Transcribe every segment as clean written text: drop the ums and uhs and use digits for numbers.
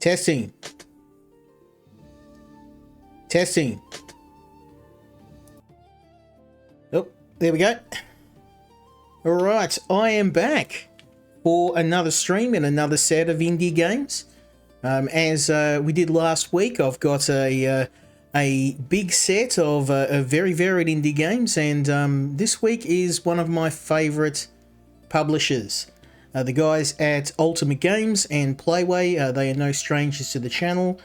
Testing. Testing. Oh, there we go. All right, I am back for another stream and another set of indie games. As we did last week, I've got a big set of very varied indie games, and this week is one of my favourite publishers. The guys at Ultimate Games and Playway, they are no strangers to the channel.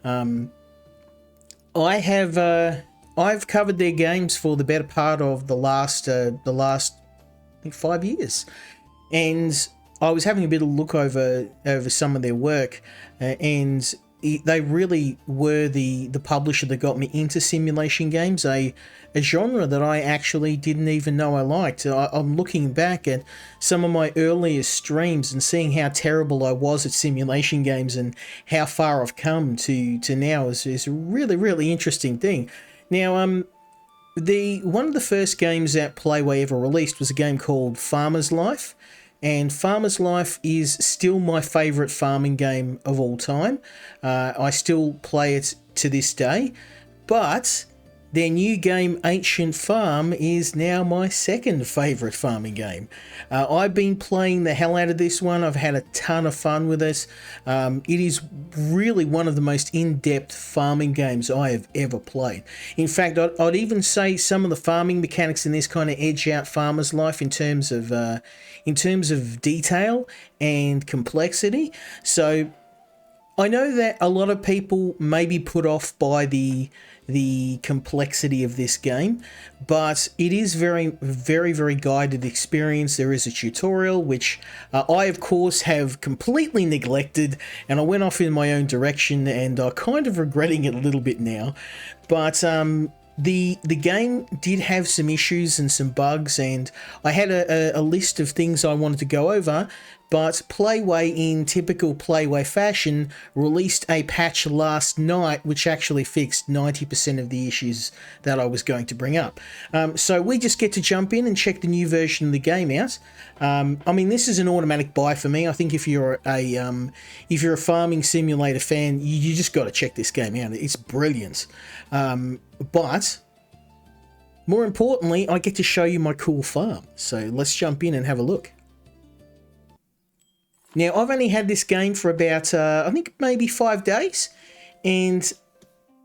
I've covered their games for the better part of the last I think 5 years, and I was having a bit of look over some of their work, and they really were the publisher that got me into simulation games, a genre that I actually didn't even know I liked. I'm looking back at some of my earliest streams and seeing how terrible I was at simulation games and how far I've come to now is a really, really interesting thing. Now, one of the first games that Playway ever released was a game called Farmer's Life, and Farmer's Life is still my favourite farming game of all time. I still play it to this day, but their new game Ancient Farm is now my second favourite farming game. I've been playing the hell out of this one. I've had a ton of fun with it. It is really one of the most in-depth farming games I have ever played. In fact, I'd even say some of the farming mechanics in this kind of edge out Farmer's Life in terms of detail and complexity. So I know that a lot of people may be put off by the complexity of this game, but it is very, very, very guided experience. There is a tutorial, which I, of course, have completely neglected, and I went off in my own direction, and I'm kind of regretting it a little bit now. But the game did have some issues and some bugs, and I had a list of things I wanted to go over, but Playway, in typical Playway fashion, released a patch last night which actually fixed 90% of the issues that I was going to bring up. So we just get to jump in and check the new version of the game out. I mean, this is an automatic buy for me. I think if you're a farming simulator fan, you just got to check this game out. It's brilliant. But more importantly, I get to show you my cool farm. So let's jump in and have a look. Now, I've only had this game for about, I think maybe 5 days, and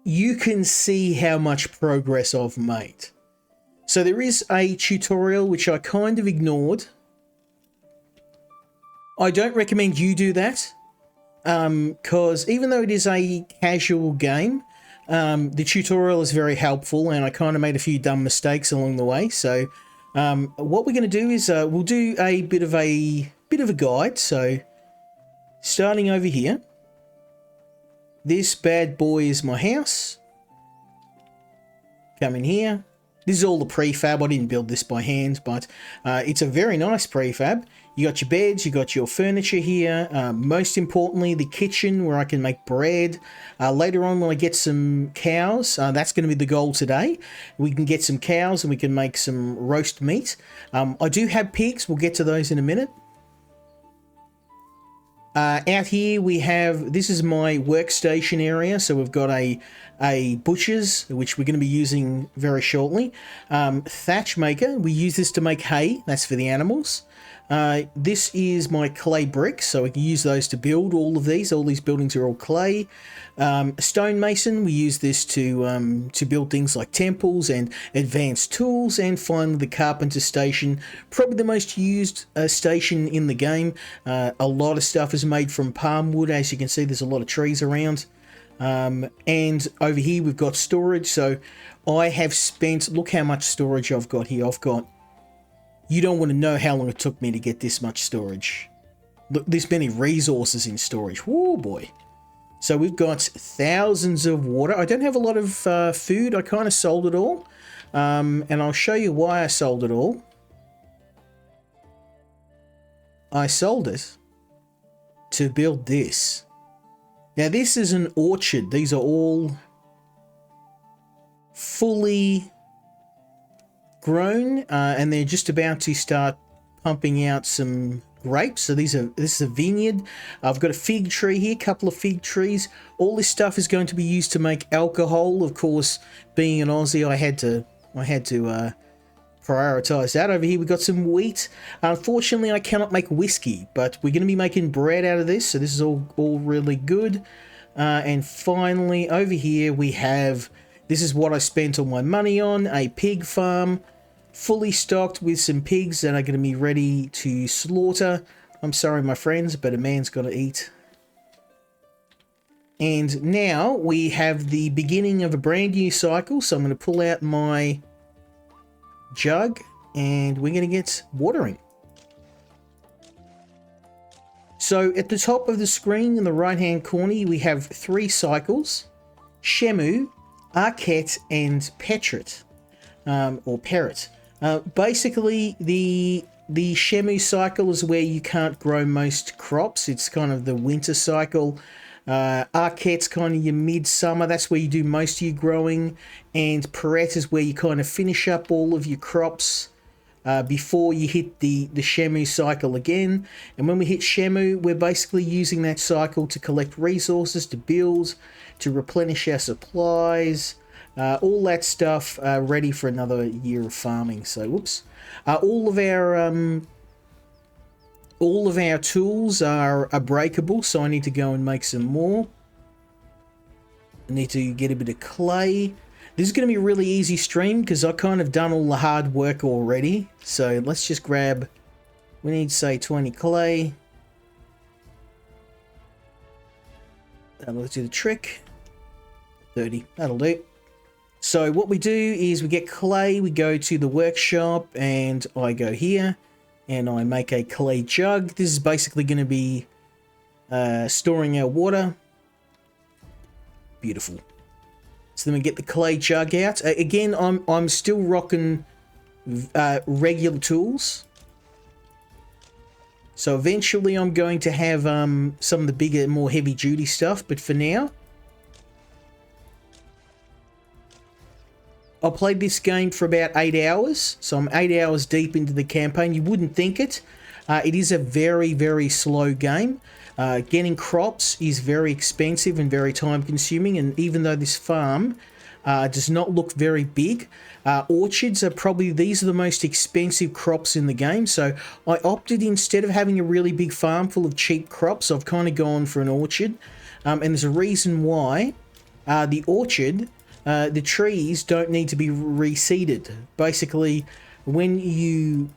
you can see how much progress I've made. So there is a tutorial which I kind of ignored. I don't recommend you do that, because even though it is a casual game, the tutorial is very helpful, and I kind of made a few dumb mistakes along the way. So what we're going to do is we'll do a bit of a guide. So starting over here, this bad boy is my house. Come in here. This is all the prefab. I didn't build this by hand, but it's a very nice prefab. You got your beds, you got your furniture here. Most importantly, the kitchen where I can make bread. Later on, when I get some cows, that's going to be the goal today. We can get some cows and we can make some roast meat. I do have pigs. We'll get to those in a minute. Out here we have, this is my workstation area. So we've got a butcher's, which we're going to be using very shortly. Thatch maker, we use this to make hay. That's for the animals. This is my clay bricks, so we can use those to build all of these. All these buildings are all clay. Stonemason, we use this to build things like temples and advanced tools. And finally, the carpenter station, probably the most used station in the game. A lot of stuff is made from palm wood. As you can see, there's a lot of trees around. And over here, we've got storage. So I have spent, look how much storage I've got here. You don't want to know how long it took me to get this much storage. Look, this many resources in storage. Whoa, boy. So we've got thousands of water. I don't have a lot of food. I kind of sold it all. And I'll show you why I sold it all. I sold it to build this. Now, this is an orchard. These are all fully grown, and they're just about to start pumping out some grapes. So this is a vineyard. I've got a fig tree here, a couple of fig trees. All this stuff is going to be used to make alcohol. Of course, being an Aussie, I had to prioritize that. Over here we've got some wheat. Unfortunately, I cannot make whiskey, but we're going to be making bread out of this, so this is all really good. And finally, over here we have, this is what I spent all my money on, a pig farm, fully stocked with some pigs that are going to be ready to slaughter. I'm sorry, my friends, but a man's got to eat. And now we have the beginning of a brand new cycle, so I'm going to pull out my jug and we're going to get watering. So at the top of the screen in the right hand corner we have 3 cycles: Shemu, Arquette and Petrit, or Perrit. Basically the Shemu cycle is where you can't grow most crops. It's kind of the winter cycle. Arquette's kind of your midsummer, that's where you do most of your growing, and Perret is where you kind of finish up all of your crops before you hit the Shemu cycle again. And when we hit Shemu, we're basically using that cycle to collect resources, to build, to replenish our supplies, all that stuff, ready for another year of farming. So whoops, all of our tools are breakable, so I need to go and make some more. I need to get a bit of clay. This is going to be a really easy stream because I've kind of done all the hard work already. So let's just grab, we need, say, 20 clay. That'll do the trick. 30, that'll do. So what we do is we get clay, we go to the workshop, and I go here and I make a clay jug. This is basically going to be storing our water. Beautiful. So then we get the clay jug out. Again, I'm still rocking regular tools. So eventually I'm going to have some of the bigger, more heavy duty stuff, but for now, I played this game for about 8 hours, so I'm 8 hours deep into the campaign. You wouldn't think it. It is a very, very slow game. Getting crops is very expensive and very time consuming, and even though this farm does not look very big, orchards are probably, these are the most expensive crops in the game. So I opted, instead of having a really big farm full of cheap crops, I've kind of gone for an orchard. And there's a reason why. The orchard, the trees don't need to be reseeded. Basically, when you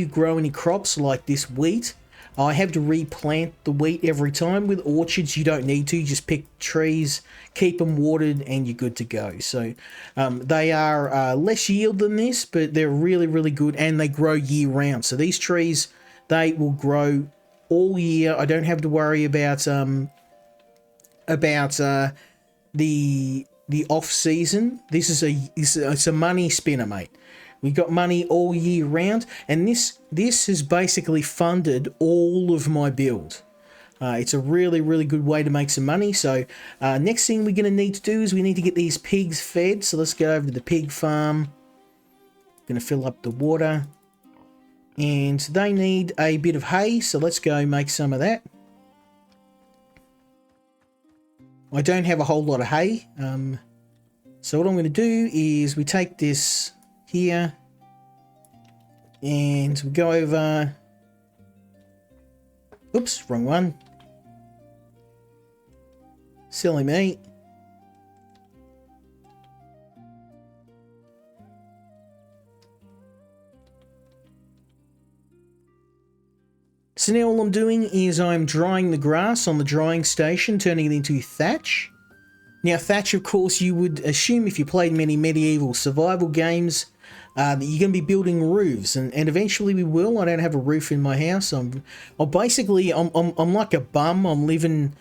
grow any crops like this wheat, I have to replant the wheat every time. With orchards, you don't need to. You just pick trees, keep them watered, and you're good to go. So they are less yield than this, but they're really, really good, and they grow year round. So these trees, they will grow all year. I don't have to worry about the off season. It's a money spinner, mate. We got money all year round, and this has basically funded all of my build. It's a really, really good way to make some money. So next thing we're going to need to do is we need to get these pigs fed. So let's go over to the pig farm. Going to fill up the water, and they need a bit of hay, so let's go make some of that. I don't have a whole lot of hay, so what I'm going to do is we take this here and we go over, oops, wrong one, silly me. So now all I'm doing is I'm drying the grass on the drying station, turning it into thatch. Now thatch, of course, you would assume if you played many medieval survival games that you're going to be building roofs, and eventually we will. I don't have a roof in my house. I'm like a bum. I'm living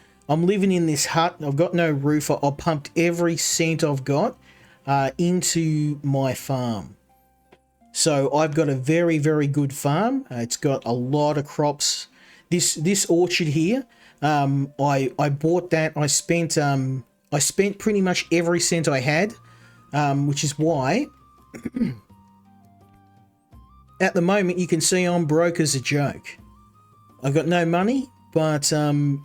in this hut. I've got no roof. I pumped every cent I've got into my farm. So I've got a very, very good farm. It's got a lot of crops. This orchard here, I bought that. I spent pretty much every cent I had, which is why at the moment you can see I'm broke as a joke. I've got no money, but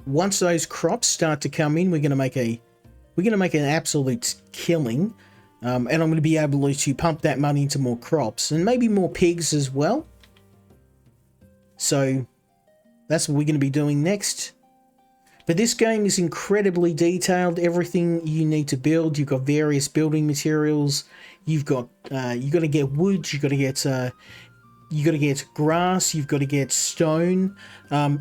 once those crops start to come in, we're gonna make an absolute killing, and I'm gonna be able to pump that money into more crops and maybe more pigs as well. So that's what we're gonna be doing next. But this game is incredibly detailed. Everything you need to build, you've got various building materials. You've got you got to get wood. You got to get grass, you've got to get stone.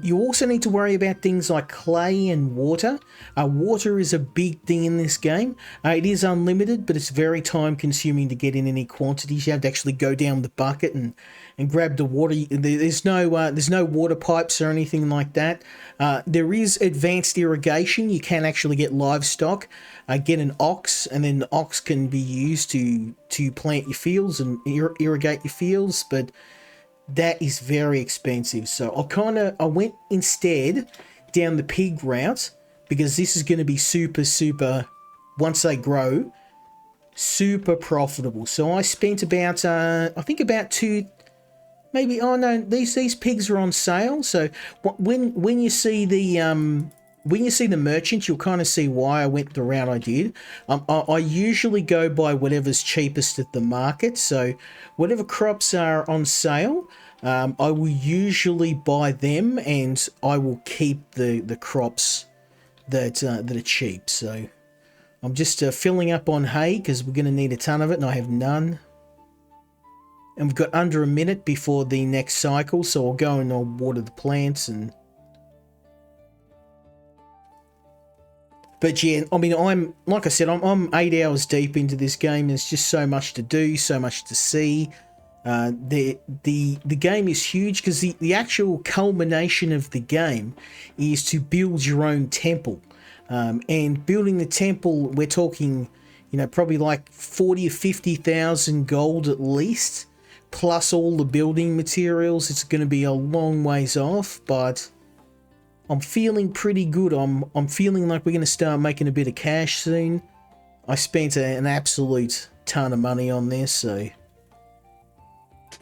You also need to worry about things like clay and water. Water is a big thing in this game. It is unlimited, but it's very time consuming to get in any quantities. You have to actually go down the bucket and grab the water. There's no water pipes or anything like that. There is advanced irrigation. You can actually get livestock, get an ox, and then the ox can be used to plant your fields and irrigate your fields, but that is very expensive. So I went instead down the pig route, because this is going to be super, once they grow, super profitable. So I spent about I think about two, maybe, oh no, these pigs are on sale. So when you see the merchant, you'll kind of see why I went the route I did. I usually go by whatever's cheapest at the market. So whatever crops are on sale, I will usually buy them, and I will keep the crops that are cheap. So I'm just filling up on hay, because we're going to need a ton of it, and I have none. And we've got under a minute before the next cycle, so I'll go and I'll water the plants. But yeah, I mean, I'm 8 hours deep into this game. There's just so much to do, so much to see. The game is huge, because the actual culmination of the game is to build your own temple. And building the temple, we're talking, probably like 40 or 50,000 gold at least, plus all the building materials. It's going to be a long ways off, but I'm feeling pretty good. I'm feeling like we're going to start making a bit of cash soon. I spent an absolute ton of money on this, so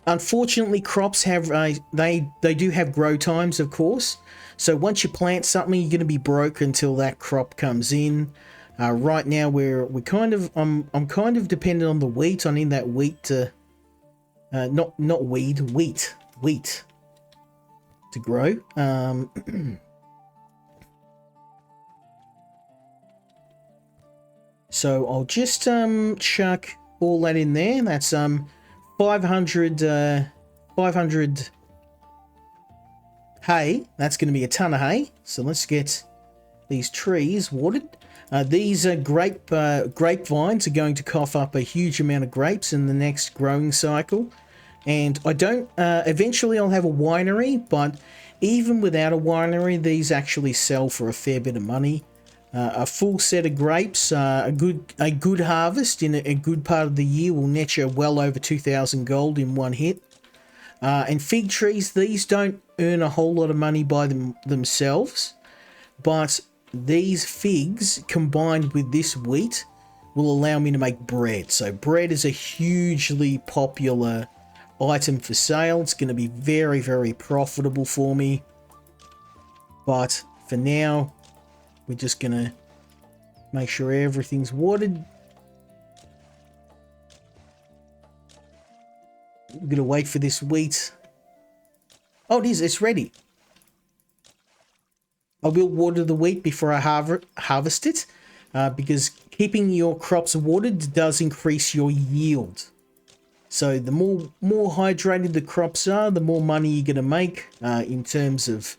unfortunately crops have they do have grow times, of course. So once you plant something, you're going to be broke until that crop comes in. Right now we're kind of I'm kind of dependent on the wheat. I need that wheat to wheat to grow. So I'll just chuck all that in there. That's 500 hay. That's going to be a ton of hay. So let's get these trees watered. These grapevines are going to cough up a huge amount of grapes in the next growing cycle. And I don't, eventually I'll have a winery, but even without a winery, these actually sell for a fair bit of money. A full set of grapes, a good harvest in a good part of the year will net you well over 2,000 gold in one hit. And fig trees, these don't earn a whole lot of money by themselves, but these figs combined with this wheat will allow me to make bread. So bread is a hugely popular item for sale. It's going to be very, very profitable for me. But for now, we're just going to make sure everything's watered. We're going to wait for this wheat. Oh, it is. It's ready. I will water the wheat before I harvest it, because keeping your crops watered does increase your yield. So the more hydrated the crops are, the more money you're going to make in terms of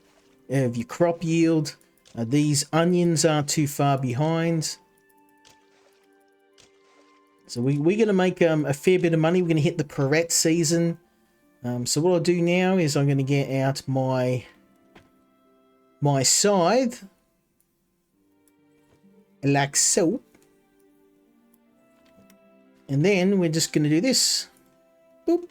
your crop yield. These onions are too far behind. So we're going to make a fair bit of money. We're going to hit the Perrette season. So what I'll do now is I'm going to get out my scythe. Like so. And then we're just going to do this. Boop.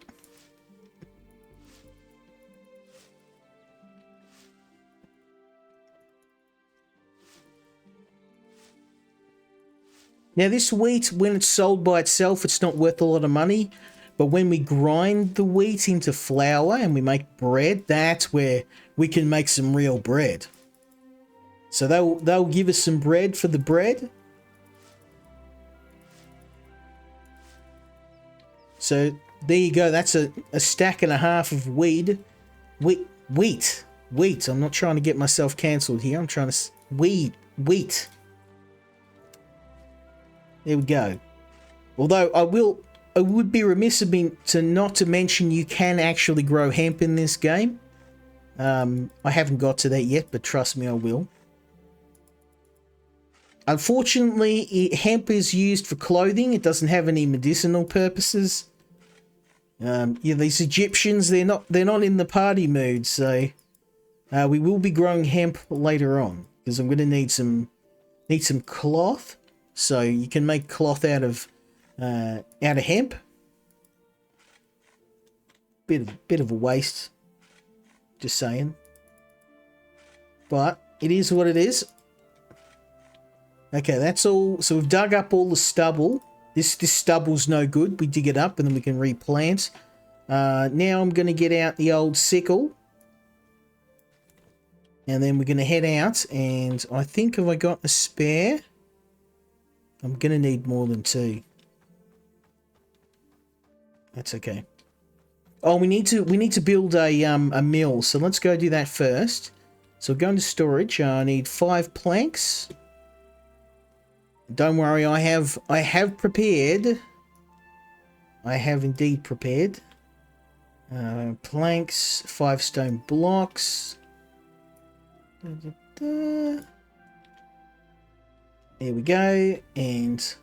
Now this wheat, when it's sold by itself, it's not worth a lot of money. But when we grind the wheat into flour and we make bread, that's where we can make some real bread. So they'll give us some bread for the bread. So there you go. That's a stack and a half of wheat. I'm not trying to get myself cancelled here. I'm trying to wheat. There we go. Although I would be remiss of me not to mention you can actually grow hemp in this game. I haven't got to that yet, but trust me, I will. Unfortunately, hemp is used for clothing. It doesn't have any medicinal purposes. These Egyptians, they're not in the party mood, so we will be growing hemp later on because I'm going to need some cloth. So you can make cloth out of hemp. Bit of a waste, just saying. But it is what it is. Okay, that's all. So we've dug up all the stubble. This stubble's no good. We dig it up and then we can replant. Now I'm going to get out the old sickle. And then we're going to head out. And I think have I got a spare? I'm going to need more than 2. That's okay. Oh, we need to build a mill. So let's go do that first. So go into storage. I need 5 planks. Don't worry, I have prepared. I have indeed prepared. Planks, 5 stone blocks. There we go. And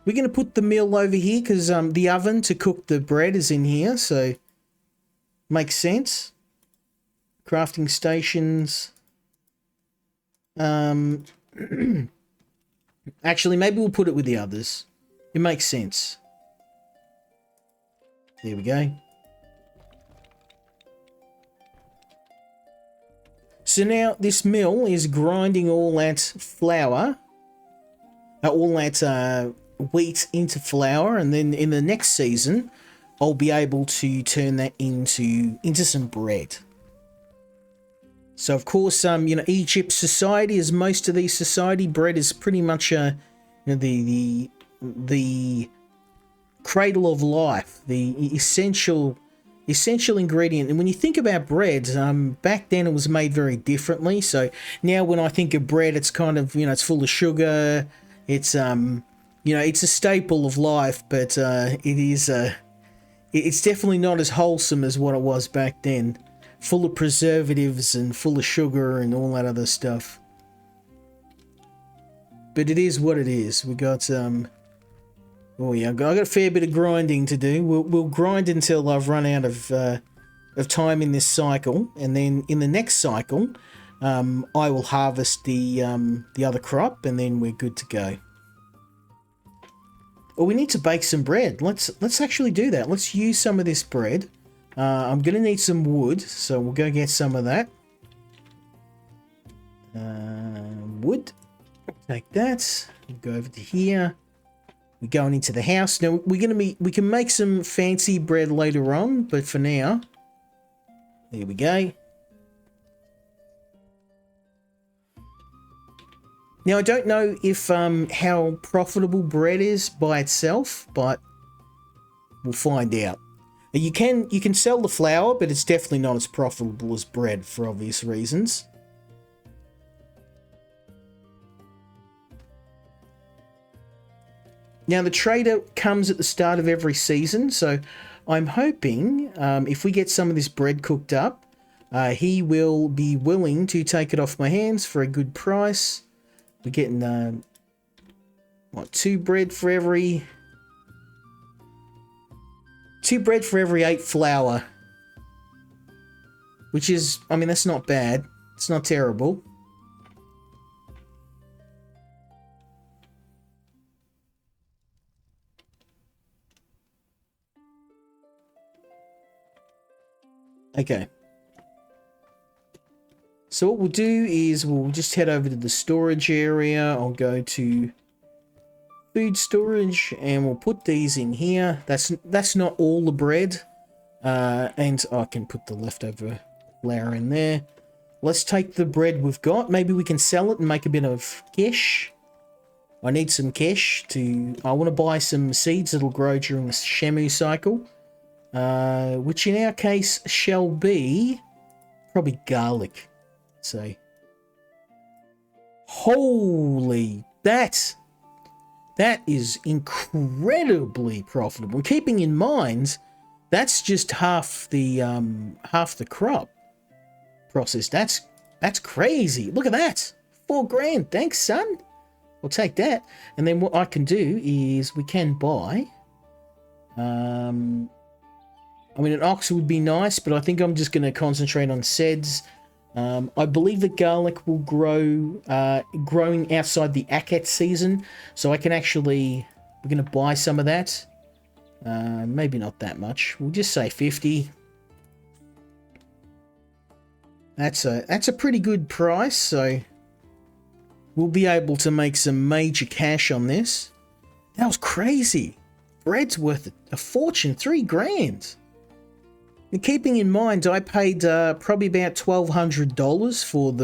we're going to put the mill over here because the oven to cook the bread is in here. So makes sense. Crafting stations. Actually, maybe we'll put it with the others. It makes sense. There we go. So now this mill is grinding all that flour, all that wheat into flour, and then in the next season, I'll be able to turn that into some bread. So of course, Egypt's society, as most of these society, bread is pretty much the cradle of life, the essential ingredient. And when you think about bread, back then it was made very differently. So now when I think of bread, it's kind of it's full of sugar. It's it's a staple of life, but it's definitely not as wholesome as what it was back then. Full of preservatives and full of sugar and all that other stuff. But it is what it is. We got oh yeah, I got a fair bit of grinding to do. We'll grind until I've run out of time in this cycle, and then in the next cycle, I will harvest the other crop, and then we're good to go. Oh, we need to bake some bread. Let's actually do that. Let's use some of this bread. I'm going to need some wood, so we'll go get some of that. Wood. Take that. We'll go over to here. We're going into the house. Now, we can make some fancy bread later on, but for now, there we go. Now, I don't know if how profitable bread is by itself, but we'll find out. You can sell the flour, but it's definitely not as profitable as bread for obvious reasons. Now the trader comes at the start of every season, so I'm hoping if we get some of this bread cooked up, he will be willing to take it off my hands for a good price. We're getting 2 bread for every 8 flour, which is, I mean, that's not bad. It's not terrible. Okay. So what we'll do is we'll just head over to the storage area. I'll go to food storage, and we'll put these in here. That's not all the bread. And I can put the leftover flour in there. Let's take the bread we've got. Maybe we can sell it and make a bit of cash. I need some cash I want to buy some seeds that'll grow during the Shamu cycle. Which in our case shall be probably garlic. So, holy, that is incredibly profitable. Keeping in mind, that's just half the crop process. That's crazy. Look at that, $4,000. Thanks, son. I'll take that. And then what I can do is we can buy. I mean, an ox would be nice, but I think I'm just going to concentrate on seds. I believe that garlic will grow, growing outside the Akat season, so I can actually, we're going to buy some of that. Maybe not that much. We'll just say 50. That's a pretty good price, so we'll be able to make some major cash on this. That was crazy. Bread's worth a fortune, $3,000. And keeping in mind, I paid probably about $1,200 for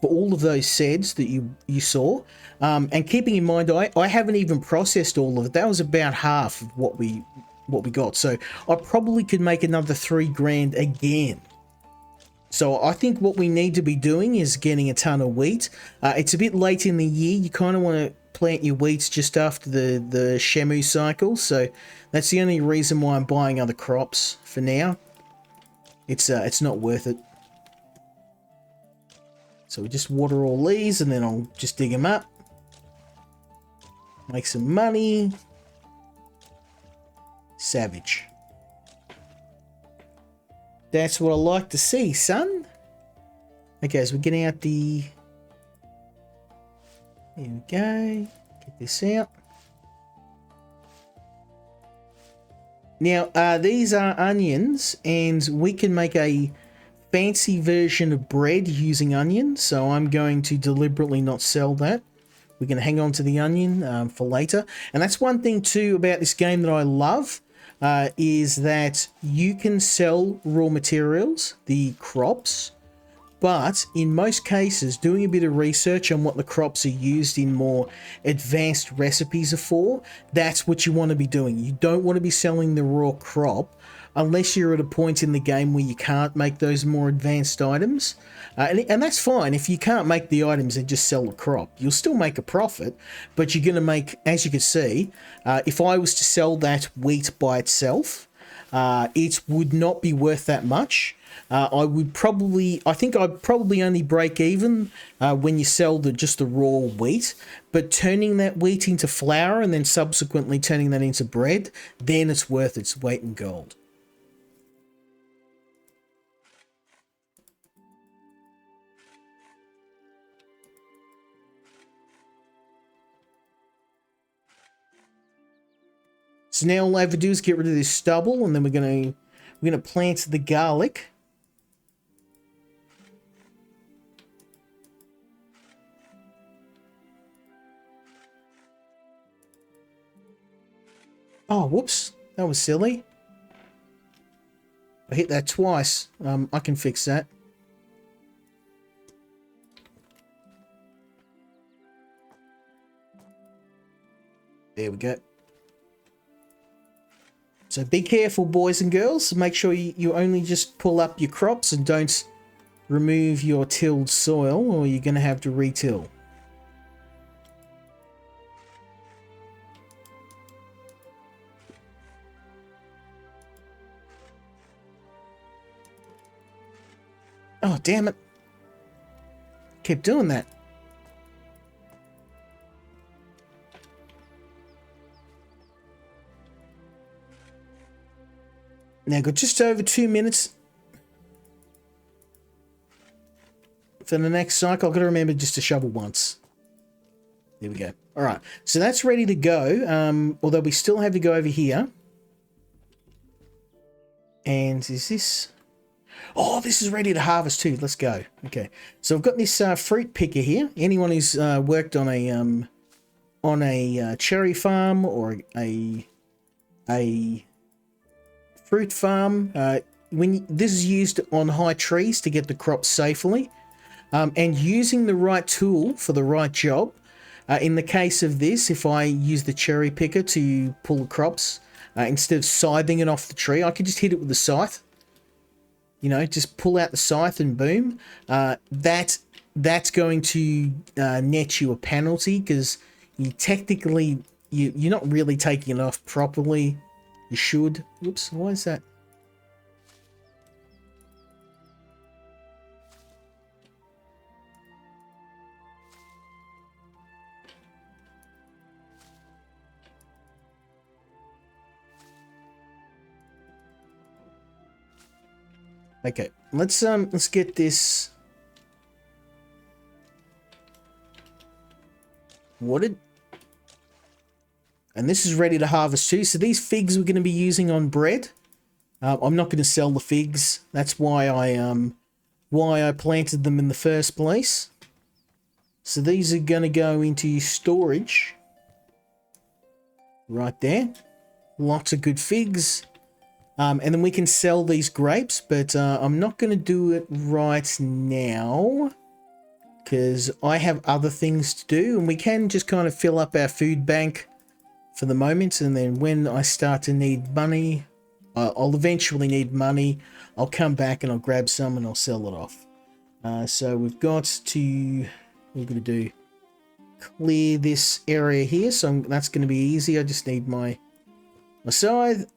all of those seds that you saw. And keeping in mind, I haven't even processed all of it. That was about half of what we got. So I probably could make another $3,000 again. So I think what we need to be doing is getting a ton of wheat. It's a bit late in the year. You kind of want to plant your wheats just after the Shamu cycle. So that's the only reason why I'm buying other crops for now. It's not worth it. So we just water all these and then I'll just dig them up. Make some money. Savage. That's what I like to see, son. Okay, so we're getting out the... There we go. Get this out. Now, these are onions, and we can make a fancy version of bread using onions, so I'm going to deliberately not sell that. We're going to hang on to the onion for later. And that's one thing, too, about this game that I love. Is that you can sell raw materials, the crops, but in most cases, doing a bit of research on what the crops are used in more advanced recipes are for, that's what you want to be doing. You don't want to be selling the raw crop unless you're at a point in the game where you can't make those more advanced items. And that's fine. If you can't make the items and just sell the crop, you'll still make a profit, but you're going to make, as you can see, if I was to sell that wheat by itself, it would not be worth that much. I think I'd probably only break even when you sell just the raw wheat, but turning that wheat into flour and then subsequently turning that into bread, then it's worth its weight in gold. So now all I have to do is get rid of this stubble, and then we're gonna plant the garlic. Oh, whoops, that was silly. I hit that twice. I can fix that. There we go. So be careful, boys and girls. Make sure you only just pull up your crops and don't remove your tilled soil, or you're going to have to retill. Oh, damn it. Keep doing that. Now, got just over 2 minutes for the next cycle. I've got to remember just to shovel once. There we go. All right, so that's ready to go, although we still have to go over here. And is this... Oh, this is ready to harvest too. Let's go. Okay, so I've got this fruit picker here. Anyone who's worked on a on a cherry farm or a fruit farm, this is used on high trees to get the crops safely, and using the right tool for the right job. In the case of this, if I use the cherry picker to pull the crops, instead of scything it off the tree, I could just hit it with the scythe. You know, just pull out the scythe and boom. That's going to net you a penalty, because you technically, you're not really taking it off properly. You should. Whoops, why is that? Okay, let's get this watered. And this is ready to harvest too. So these figs we're going to be using on bread. I'm not going to sell the figs. That's why I planted them in the first place. So these are going to go into storage. Right there. Lots of good figs. And then we can sell these grapes, but I'm not going to do it right now because I have other things to do, and we can just kind of fill up our food bank for the moment, and then when I start to need money, I'll eventually need money, I'll come back and I'll grab some and I'll sell it off. So we've got to, we're going to do clear this area here, so that's going to be easy. I just need my scythe.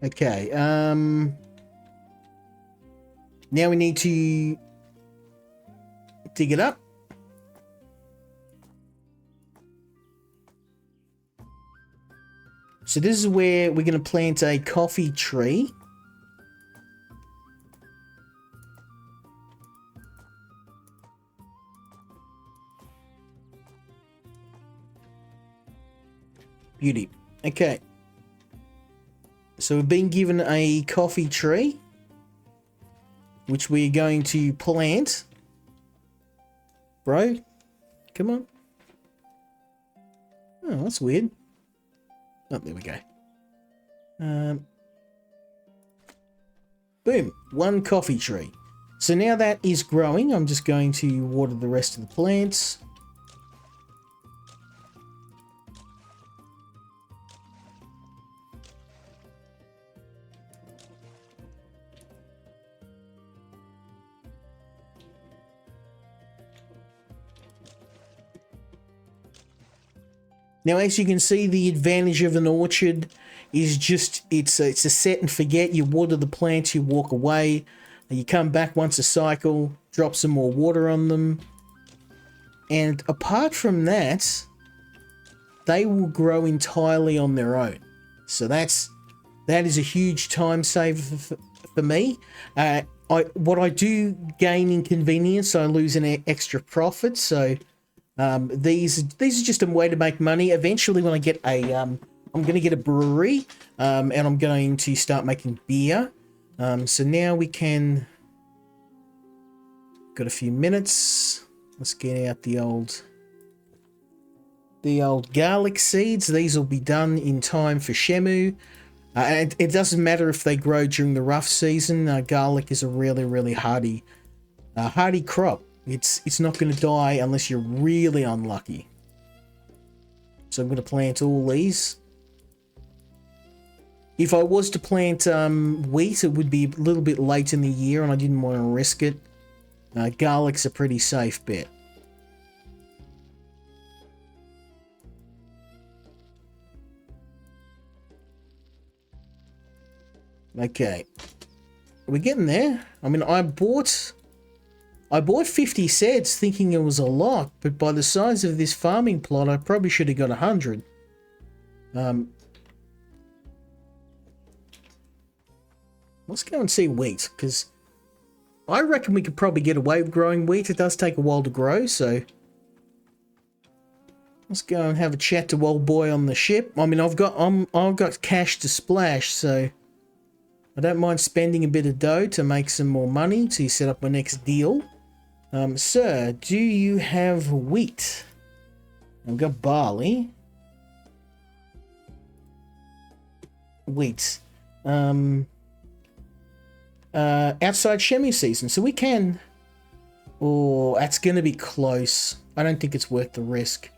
Okay, now we need to dig it up. So this is where we're going to plant a coffee tree. Beauty. Okay. So we've been given a coffee tree, which we're going to plant. Bro, come on. Oh, that's weird. Oh, there we go. Boom, one coffee tree. So now that is growing, I'm just going to water the rest of the plants. Now, as you can see, the advantage of an orchard is just, it's a set and forget. You water the plants, you walk away, and you come back once a cycle, drop some more water on them. And apart from that, they will grow entirely on their own. So that is a huge time saver for me. What I do gain in convenience, I lose an extra profit. So these are just a way to make money. Eventually, when I get a, I'm going to get a brewery, and I'm going to start making beer. So now we can, got a few minutes. Let's get out the old garlic seeds. These will be done in time for Shemu. And it doesn't matter if they grow during the rough season. Garlic is a really hardy crop. It's not going to die unless you're really unlucky. So I'm going to plant all these. If I was to plant wheat, it would be a little bit late in the year, and I didn't want to risk it. Garlic's a pretty safe bet. Okay, we're getting there. I mean, I bought 50 sets thinking it was a lot, but by the size of this farming plot, I probably should have got 100. Let's go and see wheat, because I reckon we could probably get away with growing wheat. It does take a while to grow, so Let's go and have a chat to old boy on the ship. I mean, I've got cash to splash, so I don't mind spending a bit of dough to make some more money to set up my next deal. Sir, do you have wheat? I've got barley. Wheat. Outside Shemu season, so we can... Oh, that's going to be close. I don't think it's worth the risk.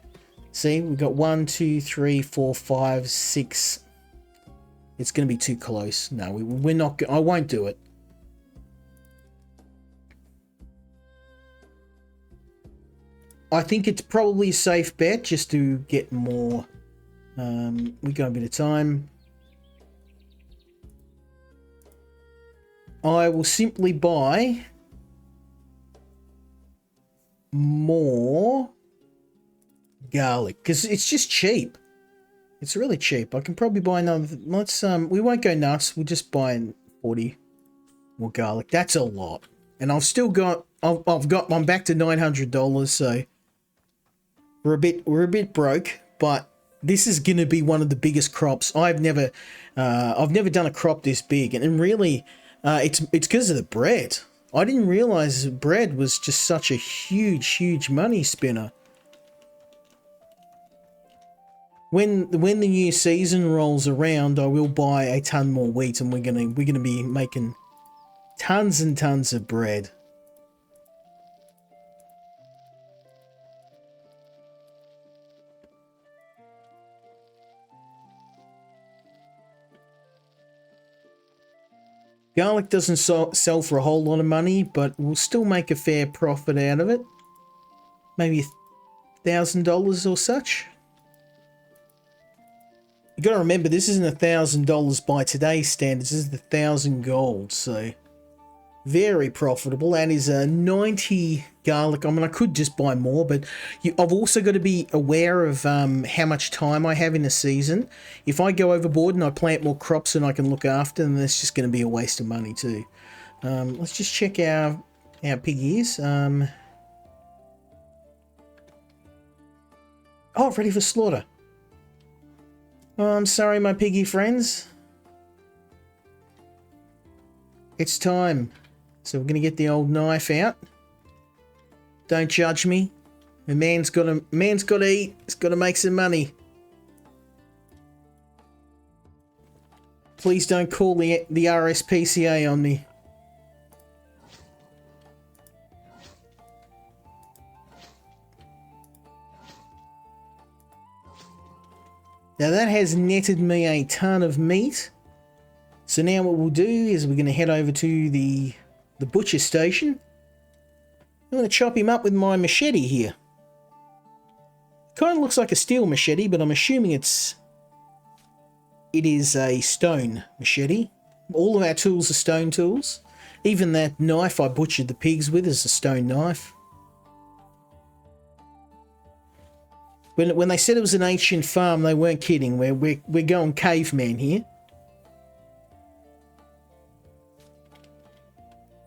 See, we've got 1, 2, 3, 4, 5, 6. It's going to be too close. No, we're not... I won't do it. I think it's probably a safe bet just to get more. We got a bit of time. I will simply buy more garlic because it's just cheap. It's really cheap. I can probably buy another. Let's we won't go nuts. We'll just buy 40 more garlic. That's a lot, and I've still got. I'm back to $900. So we're a bit broke, but this is gonna be one of the biggest crops. I've never done a crop this big, and really, it's because of the bread. I didn't realize bread was just such a huge money spinner. When the new season rolls around, I will buy a ton more wheat, and we're gonna be making tons and tons of bread. Garlic doesn't sell for a whole lot of money, but we'll still make a fair profit out of it. Maybe $1,000 or such. You got to remember, this isn't $1,000 by today's standards. This is 1,000 gold, so very profitable. That is a 90 garlic. I mean, I could just buy more, but I've also got to be aware of how much time I have in a season. If I go overboard and I plant more crops than I can look after, then it's just going to be a waste of money too. Let's just check our piggies. Oh, ready for slaughter. Oh, I'm sorry, my piggy friends. It's time. So we're going to get the old knife out. Don't judge me. A man's got to eat. He's got to make some money. Please don't call the RSPCA on me. Now that has netted me a ton of meat. So now what we'll do is we're going to head over to the butcher station. I'm going to chop him up with my machete here. Kind of looks like a steel machete, but I'm assuming it is a stone machete. All of our tools are stone tools. Even that knife I butchered the pigs with is a stone knife. When they said it was an ancient farm, they weren't kidding. We're going caveman here.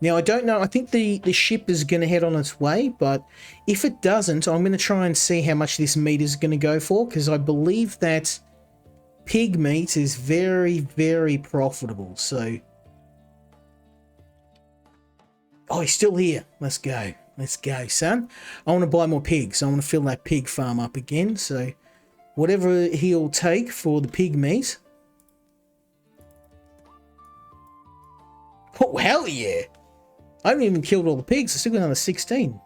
Now, I don't know. I think the ship is going to head on its way, but if it doesn't, I'm going to try and see how much this meat is going to go for, because I believe that pig meat is very profitable. So, oh, he's still here. Let's go. Let's go, son. I want to buy more pigs. I want to fill that pig farm up again. So, whatever he'll take for the pig meat. Oh, hell yeah. I haven't even killed all the pigs. I still got another 16.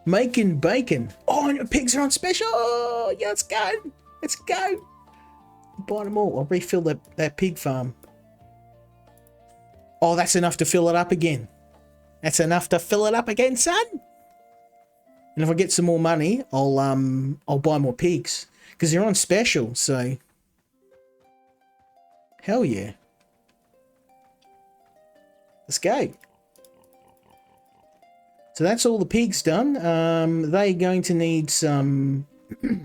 Making bacon. Oh, and the pigs are on special. Oh, yeah, let's go. Let's go. Buy them all. I'll refill that pig farm. Oh, that's enough to fill it up again. That's enough to fill it up again, son. And if I get some more money, I'll buy more pigs. Because they're on special, so... Hell yeah. Let's go. So that's all the pigs done. They're going to need some... they're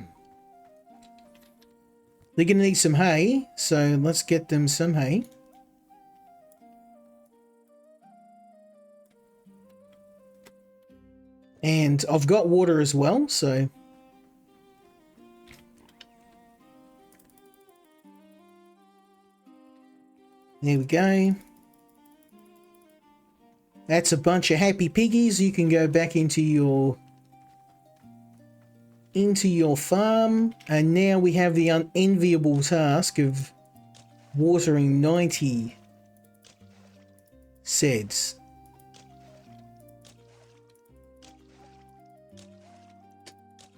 going to need some hay. So let's get them some hay. And I've got water as well, so... There we go. That's a bunch of happy piggies. You can go back into your farm, and now we have the unenviable task of watering 90 seds.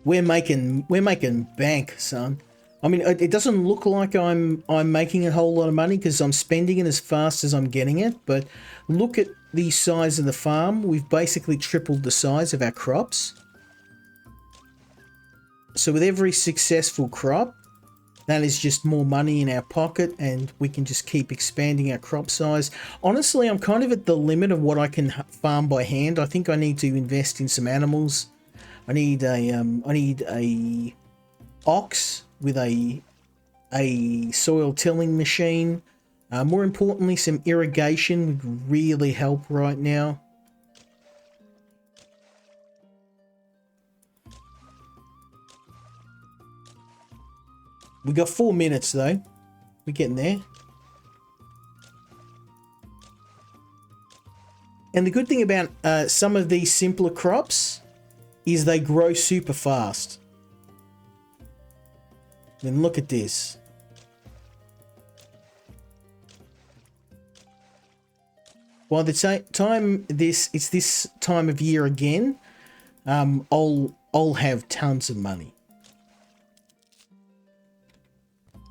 We're making bank, son. I mean, it doesn't look like I'm making a whole lot of money because I'm spending it as fast as I'm getting it, but look at the size of the farm. We've basically tripled the size of our crops. So with every successful crop, that is just more money in our pocket, and we can just keep expanding our crop size. Honestly, I'm kind of at the limit of what I can farm by hand. I think I need to invest in some animals. I need a ox with a soil tilling machine. More importantly, some irrigation would really help right now. We got 4 minutes though. We're getting there. And the good thing about some of these simpler crops is they grow super fast. Then look at this. By the time it's this time of year again, I'll have tons of money.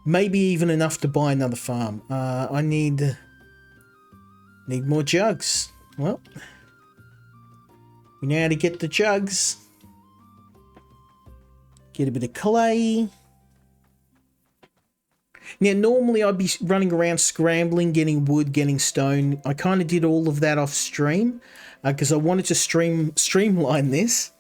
Maybe even enough to buy another farm. I need more jugs. Well, we know how to get the jugs. Get a bit of clay. Now, normally I'd be running around scrambling, getting wood, getting stone. I kind of did all of that off stream because I wanted to streamline this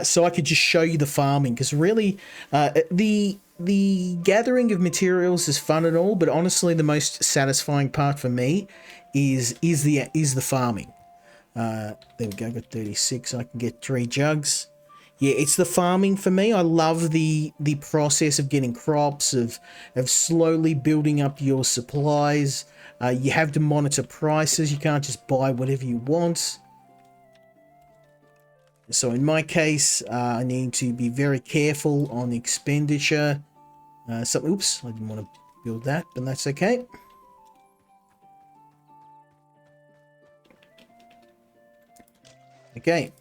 so I could just show you the farming. Because really, the gathering of materials is fun and all, but honestly, the most satisfying part for me is the farming. There we go. I got 36. I can get 3 jugs. Yeah, it's the farming for me. I love the process of getting crops, of slowly building up your supplies. You have to monitor prices. You can't just buy whatever you want. So in my case, I need to be very careful on expenditure. Oops, I didn't want to build that, but that's okay. Okay.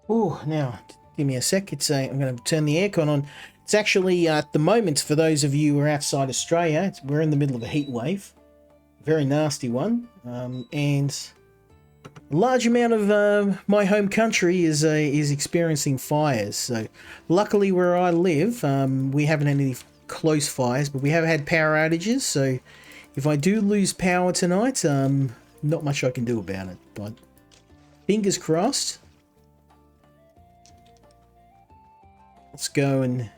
Oh, now give me a sec. I'm going to turn the aircon on. It's actually at the moment, for those of you who are outside Australia, we're in the middle of a heat wave, very nasty one, and a large amount of my home country is experiencing fires. So luckily where I live, we haven't had any close fires, but we have had power outages. So if I do lose power tonight, not much I can do about it. But fingers crossed. Let's go and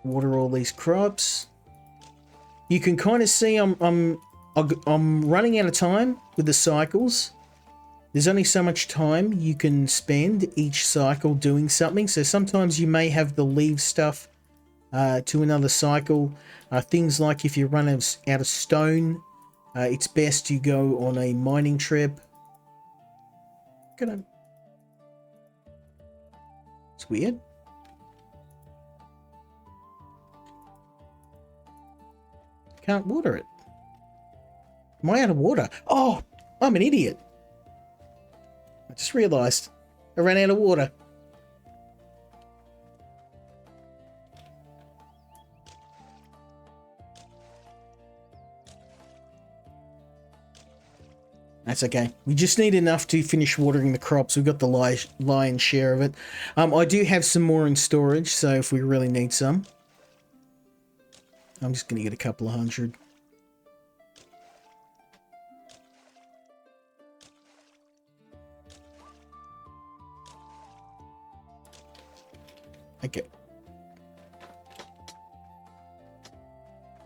water all these crops. You can kind of see I'm running out of time with the cycles. There's only so much time you can spend each cycle doing something. So sometimes you may have to leave stuff to another cycle. Things like if you run out of stone, it's best you go on a mining trip. It's weird. Can't water it. Am I out of water? Oh, I'm an idiot. I just realised I ran out of water. That's okay. We just need enough to finish watering the crops. We've got the lion's share of it. I do have some more in storage, so if we really need some. I'm just going to get a couple of hundred. Okay.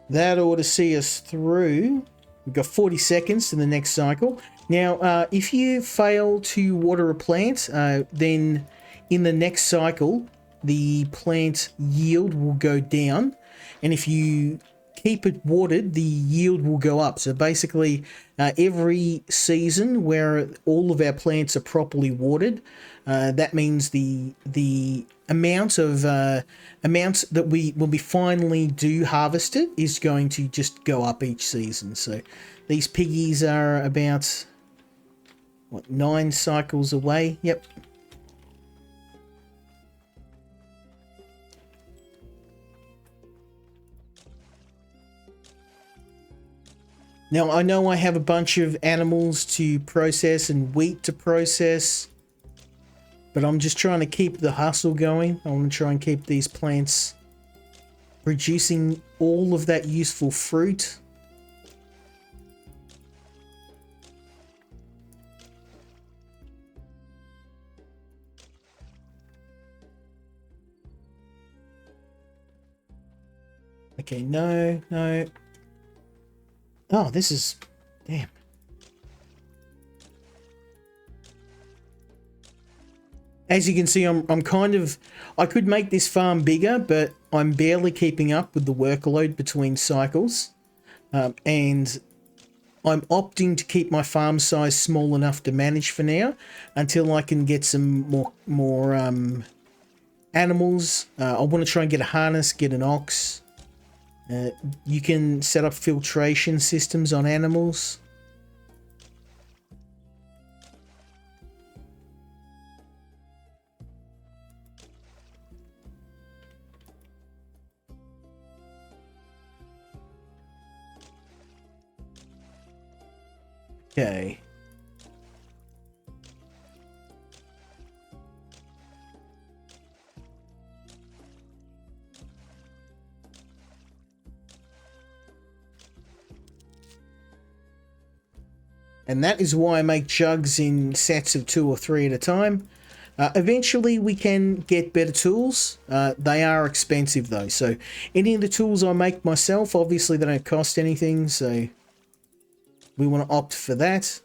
That ought to see us through. We've got 40 seconds to the next cycle. Now, if you fail to water a plant, then in the next cycle, the plant yield will go down. And if you keep it watered, the yield will go up. So basically, every season where all of our plants are properly watered, that means the amount of amounts that when we finally do harvest it is going to just go up each season. So these piggies are about what, 9 cycles away. Yep. Now, I know I have a bunch of animals to process and wheat to process, but I'm just trying to keep the hustle going. I want to try and keep these plants producing all of that useful fruit. Okay, no. Oh, this is... damn. As you can see, I'm kind of... I could make this farm bigger, but I'm barely keeping up with the workload between cycles. And I'm opting to keep my farm size small enough to manage for now until I can get some more animals. I want to try and get a harness, get an ox. You can set up filtration systems on animals. Okay. And that is why I make jugs in sets of 2 or 3 at a time. Eventually we can get better tools. They are expensive though, so any of the tools I make myself, obviously they don't cost anything, so we want to opt for that.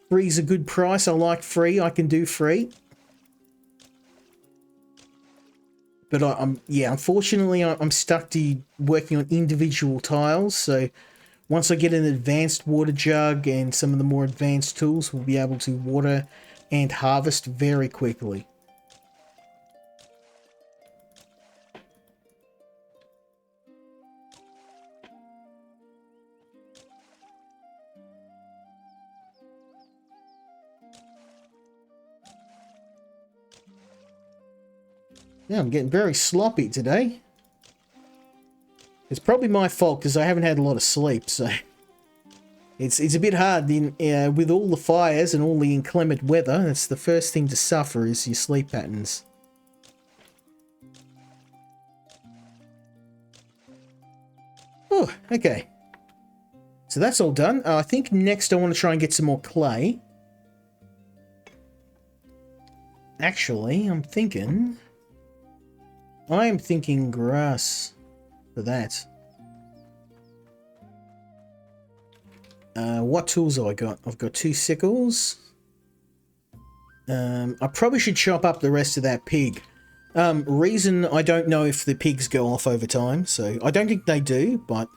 Free is a good price. I like free. I can do free. But unfortunately I'm stuck to working on individual tiles, so once I get an advanced water jug and some of the more advanced tools, we'll be able to water and harvest very quickly. Yeah, I'm getting very sloppy today. It's probably my fault because I haven't had a lot of sleep, so it's a bit hard with all the fires and all the inclement weather. That's the first thing to suffer is your sleep patterns. Oh, okay. So that's all done. I think next I want to try and get some more clay. Actually, I'm thinking grass for that. What tools have I got? I've got 2 sickles. I probably should chop up the rest of that pig. Reason I don't know if the pigs go off over time, so I don't think they do, but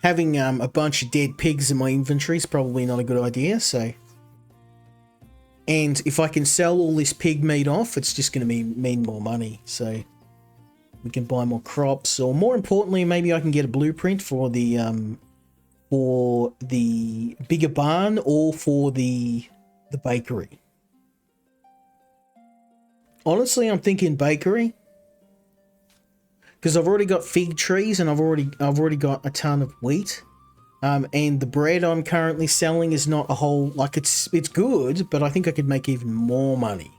having a bunch of dead pigs in my inventory is probably not a good idea, so... And if I can sell all this pig meat off, it's just going to mean more money, so... We can buy more crops, or more importantly, maybe I can get a blueprint for the bigger barn or for the bakery. Honestly, I'm thinking bakery because I've already got fig trees and I've already got a ton of wheat. And the bread I'm currently selling is not a whole, like it's good, but I think I could make even more money.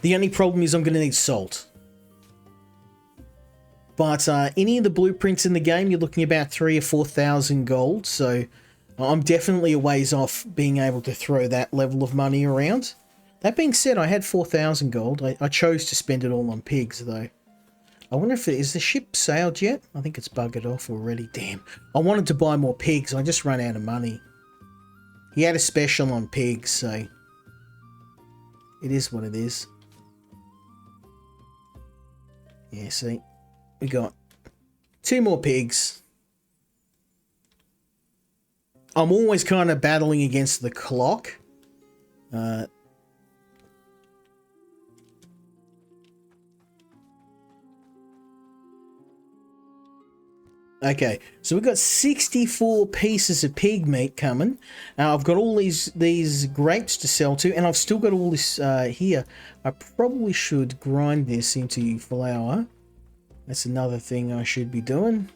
The only problem is I'm going to need salt. But any of the blueprints in the game, you're looking about 3,000 or 4,000 gold. So I'm definitely a ways off being able to throw that level of money around. That being said, I had 4,000 gold. I chose to spend it all on pigs, though. I wonder if is the ship sailed yet? I think it's buggered off already. Damn. I wanted to buy more pigs. I just ran out of money. He had a special on pigs, so it is what it is. Yeah, see, we got 2 more pigs. I'm always kind of battling against the clock. Okay, so we've got 64 pieces of pig meat coming. I've got all these grapes to sell to, and I've still got all this here. I probably should grind this into flour. That's another thing I should be doing.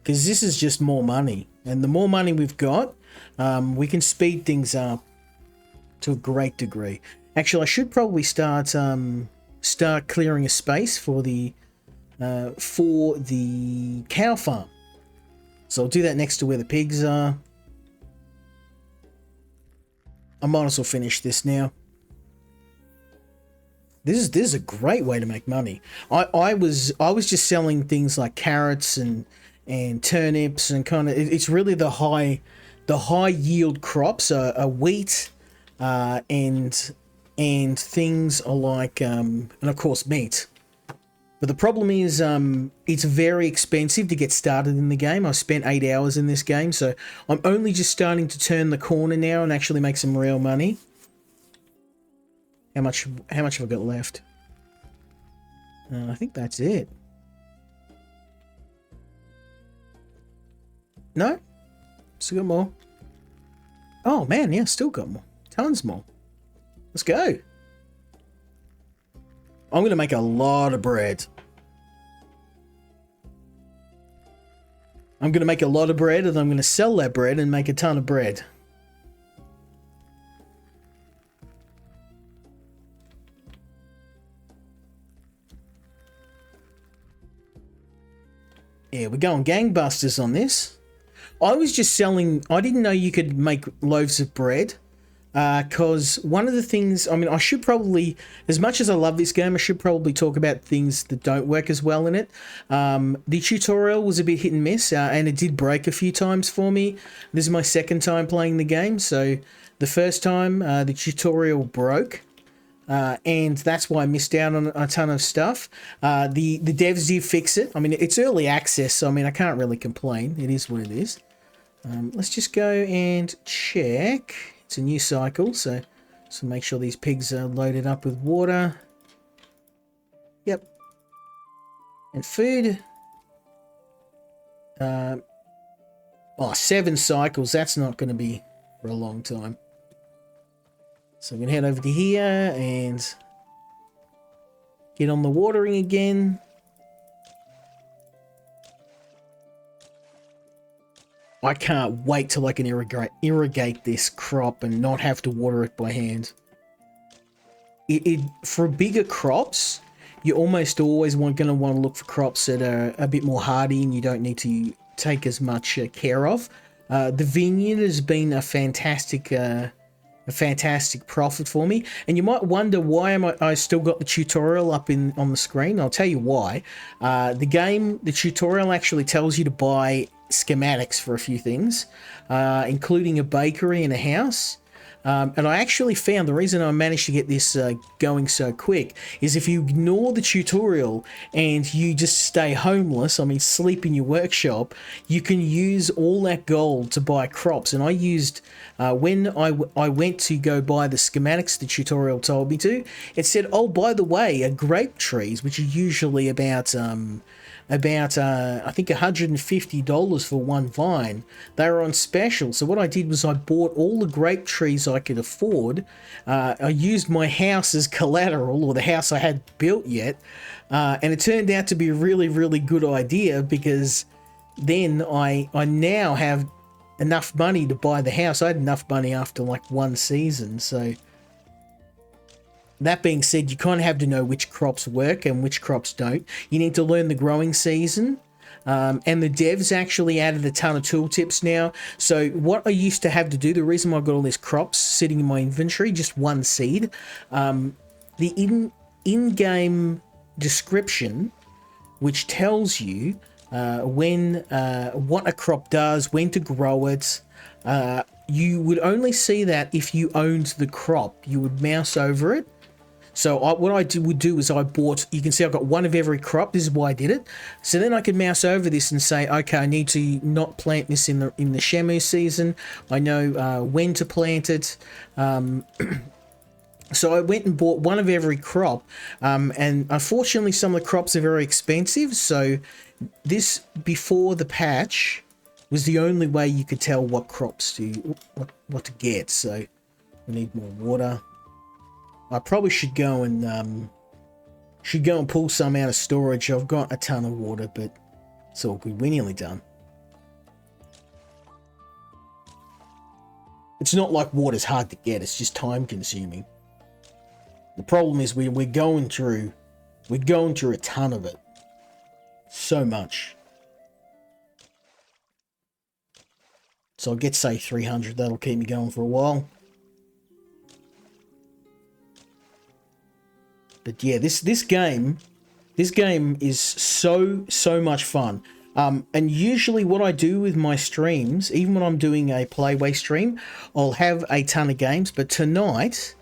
Because this is just more money. And the more money we've got, we can speed things up to a great degree. Actually, I should probably start clearing a space for the cow farm. So I'll do that next to where the pigs are. I might as well finish this now. This is a great way to make money. I was just selling things like carrots and turnips and kind of, it's really the high yield crops are wheat and things are like and of course meat. But the problem is it's very expensive to get started in the game. I've spent 8 hours in this game, so I'm only just starting to turn the corner now and actually make some real money. How much have I got left? I think that's it. No? Still got more. Oh man, yeah, still got more. Tons more. Let's go. I'm going to make a lot of bread. I'm going to make a lot of bread and I'm going to sell that bread and make a ton of bread. Yeah, we're going gangbusters on this. I was just selling, I didn't know you could make loaves of bread. Because one of the things, I mean, I should probably, as much as I love this game, I should probably talk about things that don't work as well in it. The tutorial was a bit hit and miss, and it did break a few times for me. This is my second time playing the game, so the first time the tutorial broke, and that's why I missed out on a ton of stuff. The devs did fix it. I mean, it's early access, so I mean, I can't really complain. It is what it is. Let's just go and check. It's a new cycle, so make sure these pigs are loaded up with water. Yep. And food. 7 cycles. That's not going to be for a long time. So I'm going to head over to here and get on the watering again. I can't wait till I can irrigate this crop and not have to water it by hand. For bigger crops, you almost always going to want to look for crops that are a bit more hardy and you don't need to take as much care of. The vineyard has been a fantastic profit for me, and you might wonder why I still got the tutorial up on the screen. I'll tell you why. The tutorial actually tells you to buy schematics for a few things, including a bakery and a house. And I actually found the reason I managed to get this going so quick is if you ignore the tutorial and you just stay homeless, I mean sleep in your workshop, you can use all that gold to buy crops. And I used, when I went to go buy the schematics the tutorial told me to, it said, oh, by the way, grape trees, which are usually about I think $150 for one vine. They were on special. So what I did was I bought all the grape trees I could afford. I used my house as collateral, or the house I hadn't built yet. And it turned out to be a really, really good idea, because then I now have enough money to buy the house. I had enough money after like one season. So that being said, you kind of have to know which crops work and which crops don't. You need to learn the growing season. And the devs actually added a ton of tooltips now. So what I used to have to do, the reason why I've got all these crops sitting in my inventory, just one seed, the in-game description, which tells you when what a crop does, when to grow it. You would only see that if you owned the crop. You would mouse over it. So what I would do is I bought, you can see I've got one of every crop. This is why I did it. So then I could mouse over this and say, okay, I need to not plant this in the Shamu season. I know when to plant it. So I went and bought one of every crop. And unfortunately, some of the crops are very expensive. So this, before the patch, was the only way you could tell what crops what to get. So we need more water. I probably should go and pull some out of storage. I've got a ton of water, but it's all good. We're nearly done. It's not like water's hard to get. It's just time consuming. The problem is we're going through a ton of it. So much. So I'll get, say, 300. That'll keep me going for a while. But yeah, this game is so much fun. And usually what I do with my streams, even when I'm doing a Playway stream, I'll have a ton of games. But tonight,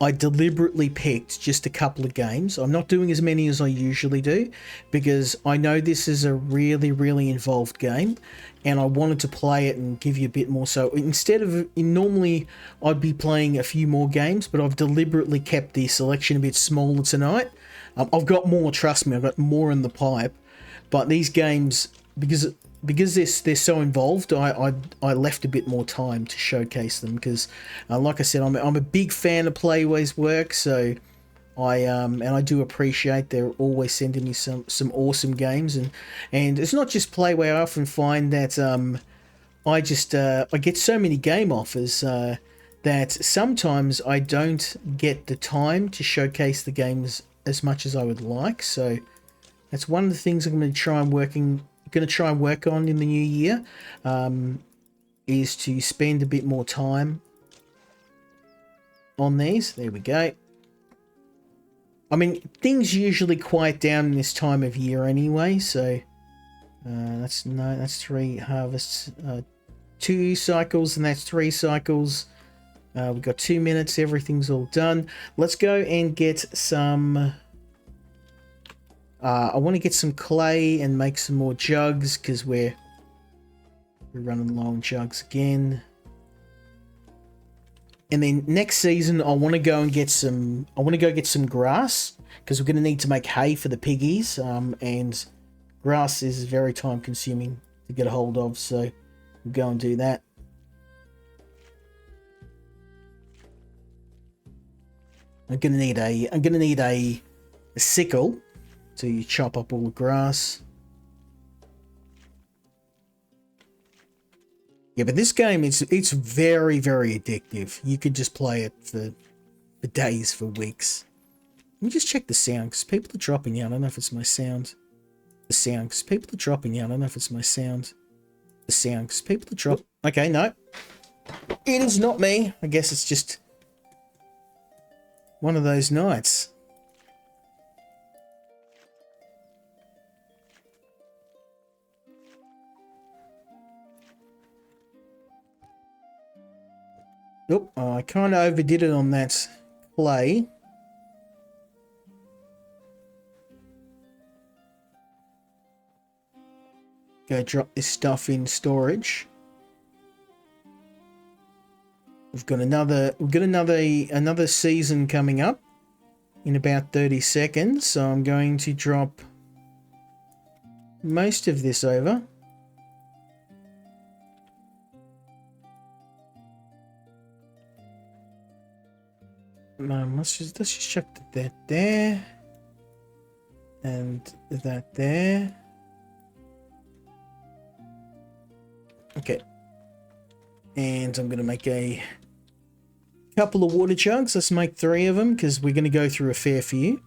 I deliberately picked just a couple of games. I'm not doing as many as I usually do because I know this is a really, really involved game and I wanted to play it and give you a bit more. So instead of, normally I'd be playing a few more games, but I've deliberately kept the selection a bit smaller tonight. I've got more, trust me, I've got more in the pipe, but these games, because they're so involved, I left a bit more time to showcase them because, like I said, I'm a big fan of Playway's work, so and I do appreciate they're always sending me some awesome games, and it's not just Playway. I often find that I get so many game offers that sometimes I don't get the time to showcase the games as much as I would like. So that's one of the things I'm going to try and work on in the new year, is to spend a bit more time on these. There we go. I mean, things usually quiet down in this time of year anyway, so that's 3 harvests, 2 cycles, and that's 3 cycles. We've got 2 minutes, everything's all done. Let's go and get some... I want to get some clay and make some more jugs because we're running low on jugs again. And then next season, I want to go get some grass because we're going to need to make hay for the piggies. And grass is very time consuming to get a hold of, so we'll go and do that. I'm going to need a sickle to chop up all the grass. Yeah, but this game, it's very, very addictive. You could just play it for days, for weeks. Let me just check the sound, because people are dropping out. I don't know if it's my sound. The sound, because people are dropping out. I don't know if it's my sound. The sound, because people are dropping... Okay, no. It is not me. I guess it's just one of those nights. Nope, I kind of overdid it on that clay. Go drop this stuff in storage. We've got another season coming up in about 30 seconds, so I'm going to drop most of this over. Let's just check that there and that there. Okay, and I'm gonna make a couple of water jugs. Let's make 3 of them because we're gonna go through a fair few.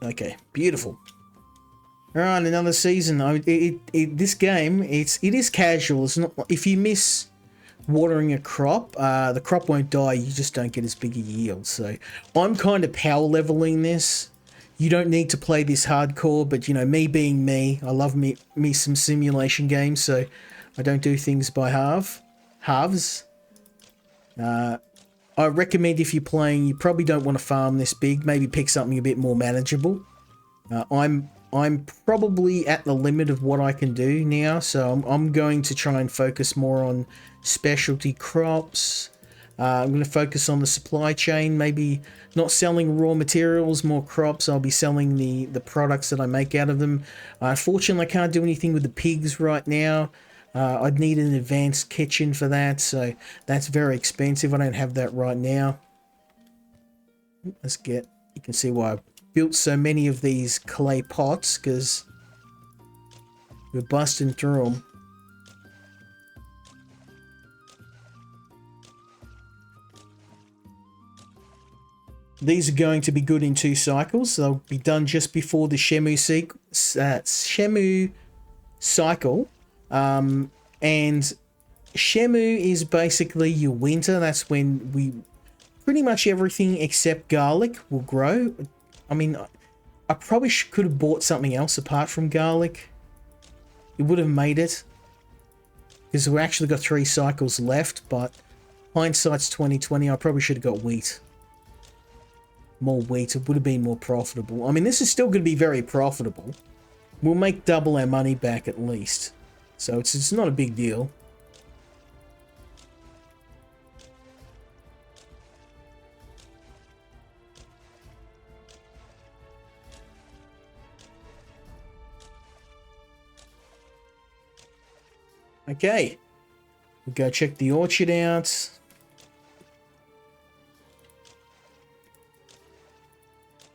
Okay, beautiful. All right, another season. This game, it is casual. It's not, if you miss watering a crop, the crop won't die. You just don't get as big a yield. So I'm kind of power leveling this. You don't need to play this hardcore, but you know, me being me, I love me some simulation games, so I don't do things by halves. I recommend if you're playing, you probably don't want to farm this big. Maybe pick something a bit more manageable. I'm probably at the limit of what I can do now, so I'm going to try and focus more on specialty crops. I'm going to focus on the supply chain, maybe not selling raw materials, more crops. I'll be selling the products that I make out of them. Unfortunately, I can't do anything with the pigs right now. I'd need an advanced kitchen for that, so that's very expensive. I don't have that right now. You can see why I built so many of these clay pots, because we're busting through them. These are going to be good in 2 cycles. They'll be done just before the Shemu cycle. And Shemu is basically your winter. That's when pretty much everything except garlic will grow. I mean, I probably could have bought something else apart from garlic. It would have made it, because we actually got 3 cycles left, but hindsight's 2020. I probably should have got wheat. More wheat. It would have been more profitable. I mean, this is still going to be very profitable. We'll make double our money back at least. So it's not a big deal. Okay. We'll go check the orchard out.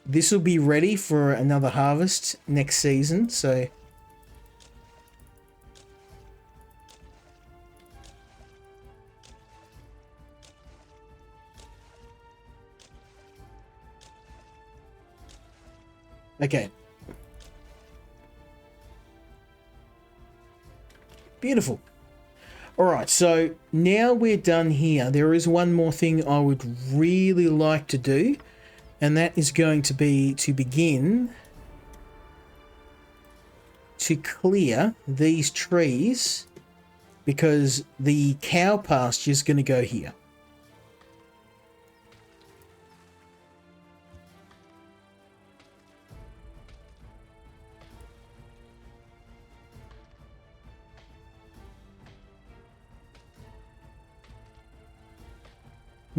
This will be ready for another harvest next season, so... Okay. Beautiful. Alright, so now we're done here. There is one more thing I would really like to do, and that is going to be to begin to clear these trees, because the cow pasture is going to go here.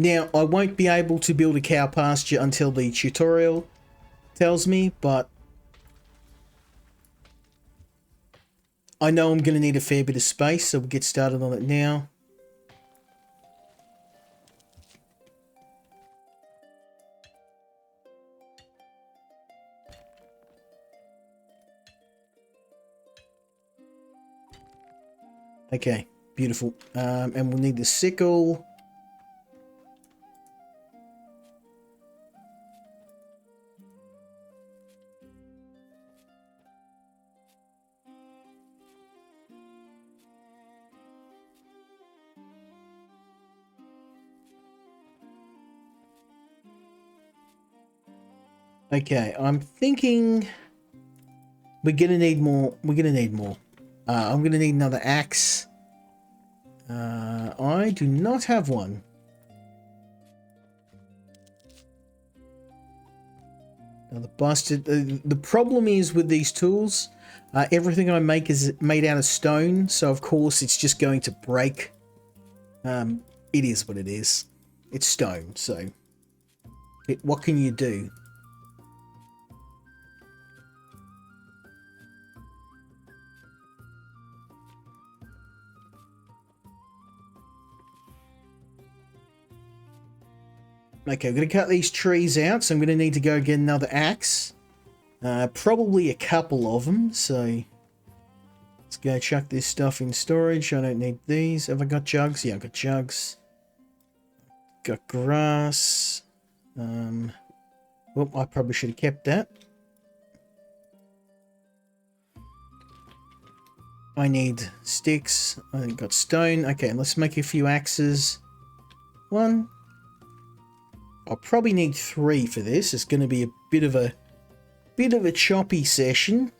Now, I won't be able to build a cow pasture until the tutorial tells me, but I know I'm going to need a fair bit of space, so we'll get started on it now. Okay, beautiful. And we'll need the sickle. Okay, I'm thinking we're gonna need more. I'm gonna need another axe. I do not have one. Now the busted. The problem is with these tools, everything I make is made out of stone, so of course it's just going to break. It is what it is. It's stone, so what can you do? Okay, I'm going to cut these trees out, so I'm going to need to go get another axe. Probably a couple of them, so let's go chuck this stuff in storage. I don't need these. Have I got jugs? Yeah, I've got jugs. Got grass. Well, I probably should have kept that. I need sticks. I got stone. Okay, let's make a few axes. One. I'll probably need 3 for this. It's going to be a bit of a choppy session.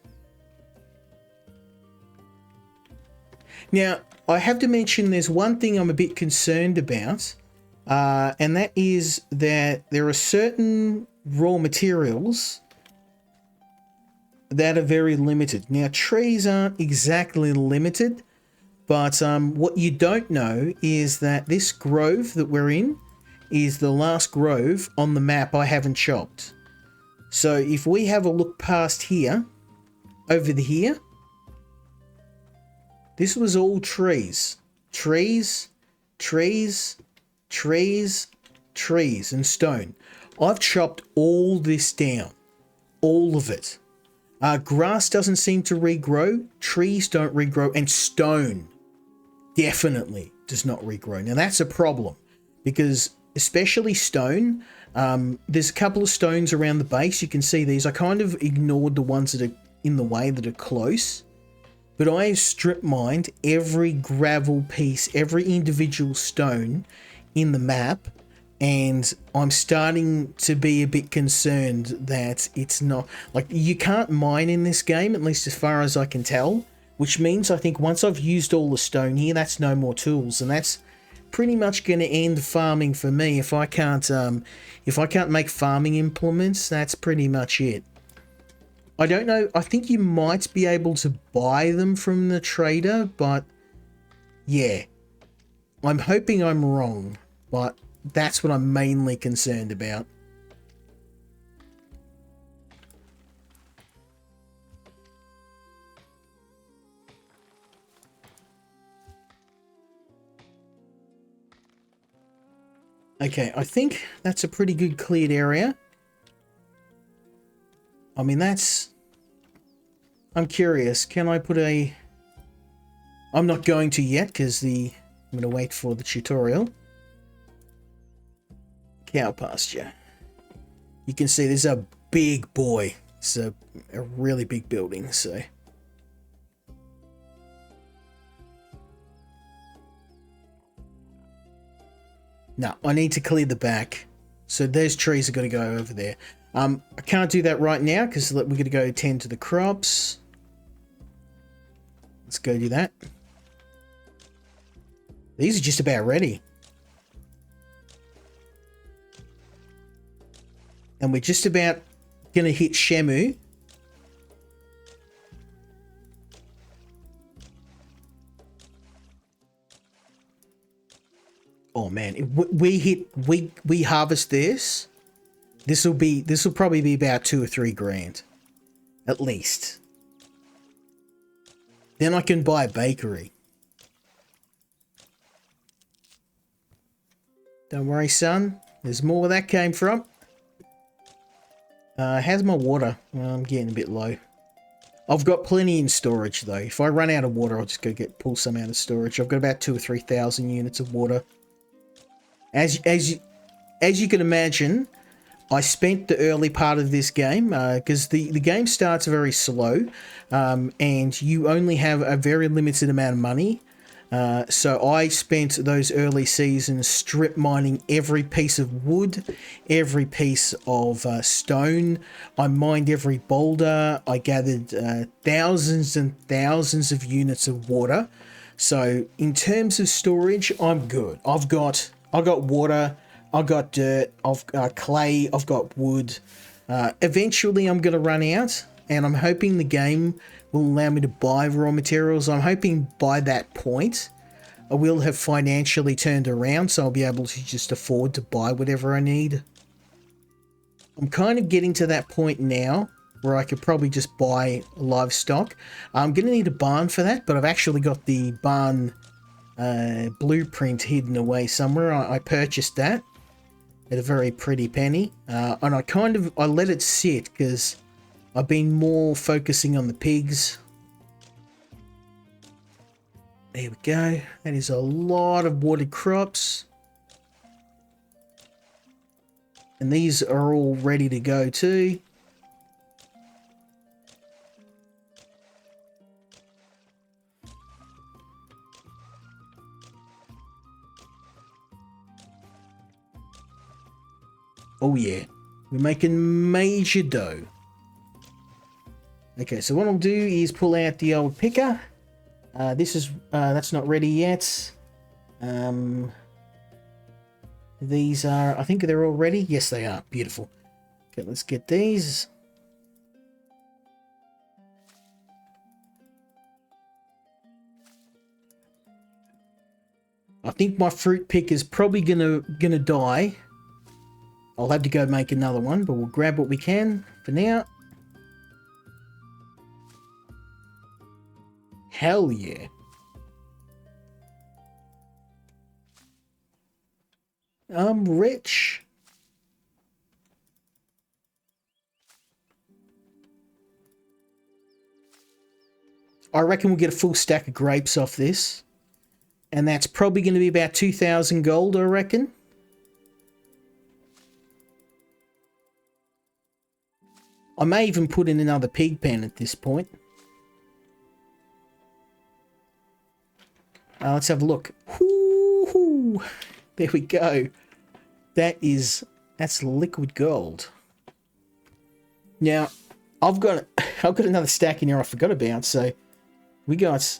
Now, I have to mention there's one thing I'm a bit concerned about, and that is that there are certain raw materials that are very limited. Now, trees aren't exactly limited, but what you don't know is that this grove that we're in is the last grove on the map I haven't chopped. So if we have a look past here, over here, this was all trees. Trees, trees, trees, trees, and stone. I've chopped all this down. All of it. Grass doesn't seem to regrow. Trees don't regrow. And stone definitely does not regrow. Now that's a problem. Because especially stone, there's a couple of stones around the base. You can see these. I kind of ignored the ones that are in the way that are close. But I strip mined every gravel piece, every individual stone in the map, and I'm starting to be a bit concerned that it's not, like, you can't mine in this game, at least as far as I can tell, which means I think once I've used all the stone here, that's no more tools, and that's pretty much going to end farming for me. If I can't make farming implements, that's pretty much it. I don't know, I think you might be able to buy them from the trader, but yeah, I'm hoping I'm wrong, but that's what I'm mainly concerned about. Okay, I think that's a pretty good cleared area. I mean, I'm curious, can I put a... I'm not going to yet, because I'm going to wait for the tutorial. Cow pasture. You can see there's a big boy. It's a really big building, so... No, I need to clear the back. So those trees are going to go over there. I can't do that right now because we're going to go tend to the crops. Let's go do that. These are just about ready. And we're just about going to hit Shemu. Oh man, if we harvest this. This will probably be about 2 or 3 grand, at least. Then I can buy a bakery. Don't worry, son. There's more where that came from. How's my water? Well, I'm getting a bit low. I've got plenty in storage though. If I run out of water, I'll just go pull some out of storage. I've got about 2,000 or 3,000 units of water. As you can imagine, I spent the early part of this game because the game starts very slow, and you only have a very limited amount of money. So I spent those early seasons strip mining every piece of wood, every piece of stone. I mined every boulder. I gathered thousands and thousands of units of water. So in terms of storage, I'm good. I've got water. I've got dirt. I've got clay. I've got wood. Eventually, I'm going to run out, and I'm hoping the game will allow me to buy raw materials. I'm hoping by that point I will have financially turned around, so I'll be able to just afford to buy whatever I need. I'm kind of getting to that point now where I could probably just buy livestock. I'm going to need a barn for that, but I've actually got the barn blueprint hidden away somewhere. I purchased that at a very pretty penny, and I let it sit because I've been more focusing on the pigs. There we go. That is a lot of watered crops. And these are all ready to go too. Oh yeah, we're making major dough. Okay, so what I'll do is pull out the old picker. That's not ready yet. These are, I think they're all ready. Yes, they are. Beautiful. Okay, let's get these. I think my fruit pick is probably gonna die. I'll have to go make another one, but we'll grab what we can for now. Hell yeah. I'm rich. I reckon we'll get a full stack of grapes off this. And that's probably going to be about 2,000 gold, I reckon. I may even put in another pig pen at this point. Let's have a look. Woo-hoo. There we go. That's liquid gold. Now, I've got another stack in here I forgot about, so we got.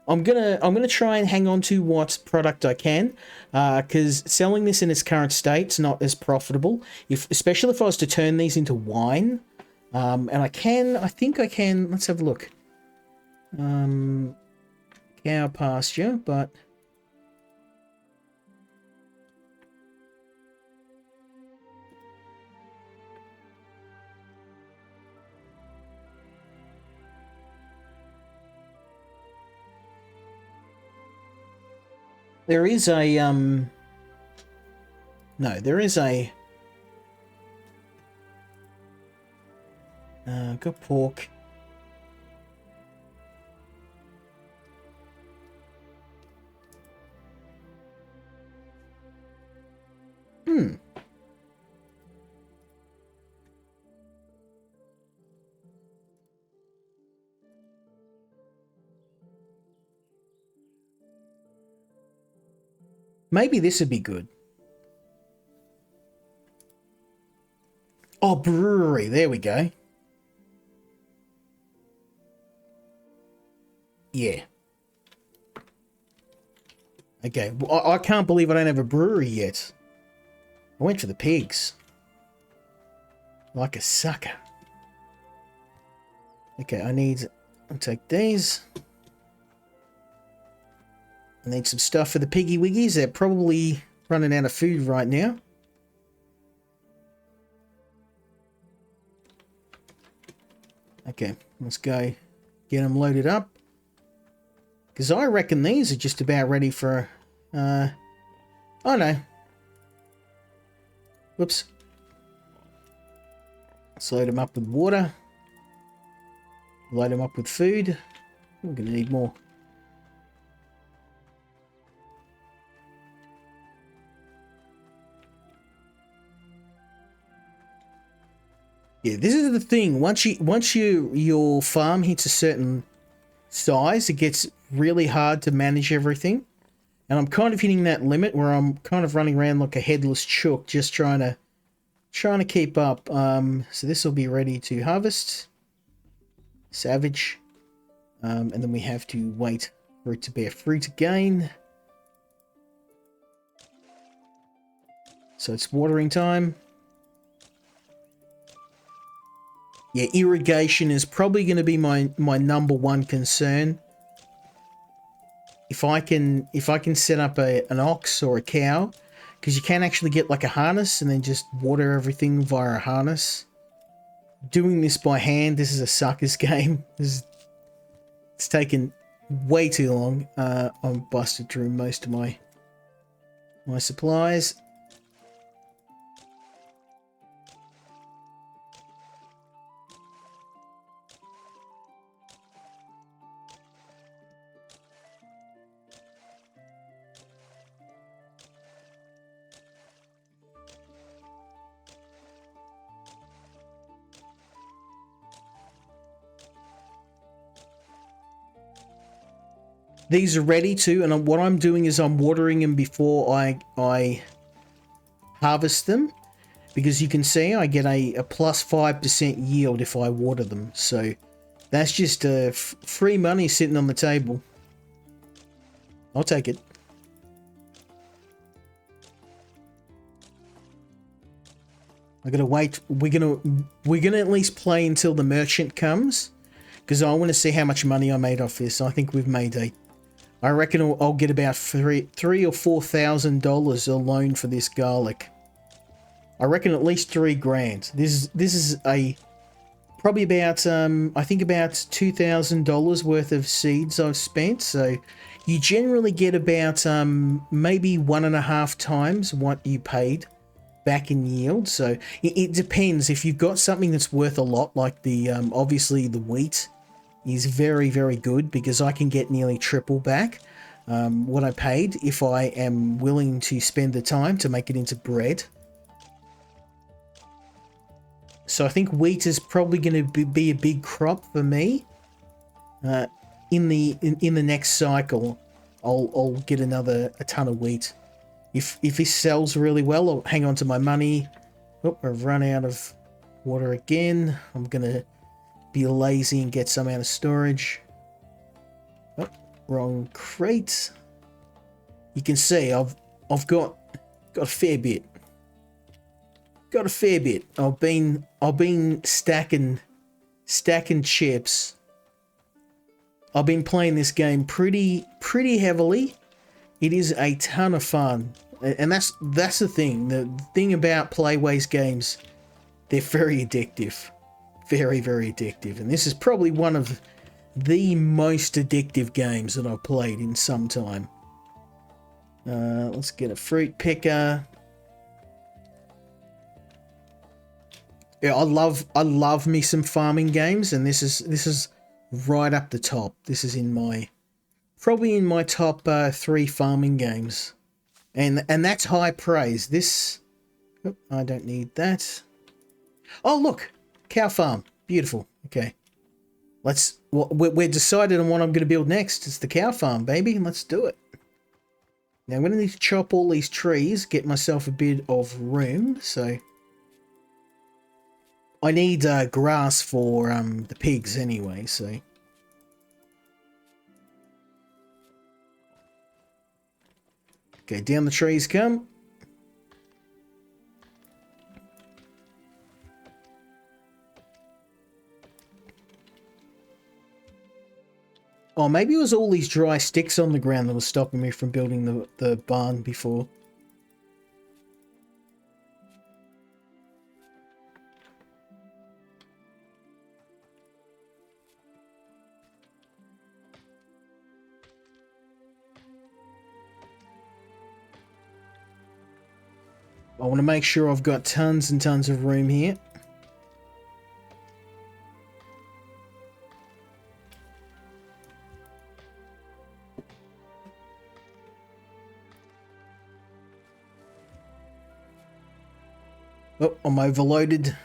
I'm gonna try and hang on to what product I can, because selling this in its current state is not as profitable. Especially if I was to turn these into wine, and I think I can. Let's have a look. Cow pasture, but. There is a, no, there is a, got pork. Maybe this would be good. Oh, brewery. There we go. Yeah. Okay. Well, I can't believe I don't have a brewery yet. I went for the pigs. Like a sucker. Okay, I'll take these. I need some stuff for the piggy wiggies. They're probably running out of food right now. Okay, let's go get them loaded up. Because I reckon these are just about ready for... oh no. Whoops. Let's load them up with water. Load them up with food. We're going to need more. Yeah, this is the thing. Once your farm hits a certain size, it gets really hard to manage everything. And I'm kind of hitting that limit where I'm kind of running around like a headless chook, just trying to keep up. So this will be ready to harvest. Savage. And then we have to wait for it to bear fruit again. So it's watering time. Yeah, irrigation is probably going to be my number one concern. If I can set up an ox or a cow, because you can actually get like a harness and then just water everything via a harness. Doing this by hand, this is a sucker's game. It's taken way too long. I'm busted through most of my supplies. These are ready too, and what I'm doing is I'm watering them before I harvest them. because you can see I get a plus 5% yield if I water them. So that's just free money sitting on the table. I'll take it. I gotta wait. We're gonna at least play until the merchant comes, because I want to see how much money I made off this. I think we've made I reckon I'll get about $3,000 or $4,000 alone for this garlic. I reckon at least $3,000. This is probably about I think about $2,000 worth of seeds I've spent. So you generally get about maybe 1.5 times what you paid back in yield. So it depends. If you've got something that's worth a lot, like the obviously the wheat is very, very good, because I can get nearly triple back what I paid if I am willing to spend the time to make it into bread. So I think wheat is probably going to be a big crop for me. In the next cycle, I'll get a ton of wheat. If this sells really well, I'll hang on to my money. Oh, I've run out of water again. I'm gonna be lazy and get some out of storage. Oh, wrong crate. You can see I've got a fair bit. Got a fair bit. I've been stacking chips. I've been playing this game pretty heavily. It is a ton of fun, and that's the thing. The thing about Playways games, they're very addictive, very, very addictive. And this is probably one of the most addictive games that I've played in some time. Let's get a fruit picker. Yeah, I love me some farming games, and this is right up the top. This is probably in my top 3 farming games, and that's high praise. This, oh, I don't need that. Oh look, cow farm, beautiful. Okay, we're decided on what I'm going to build next. It's the cow farm, baby. Let's do it. Now I'm going to need to chop all these trees, get myself a bit of room. So I need grass for the pigs anyway. So. Okay, down the trees come. Oh, maybe it was all these dry sticks on the ground that was stopping me from building the barn before. I want to make sure I've got tons and tons of room here. Oh, I'm overloaded.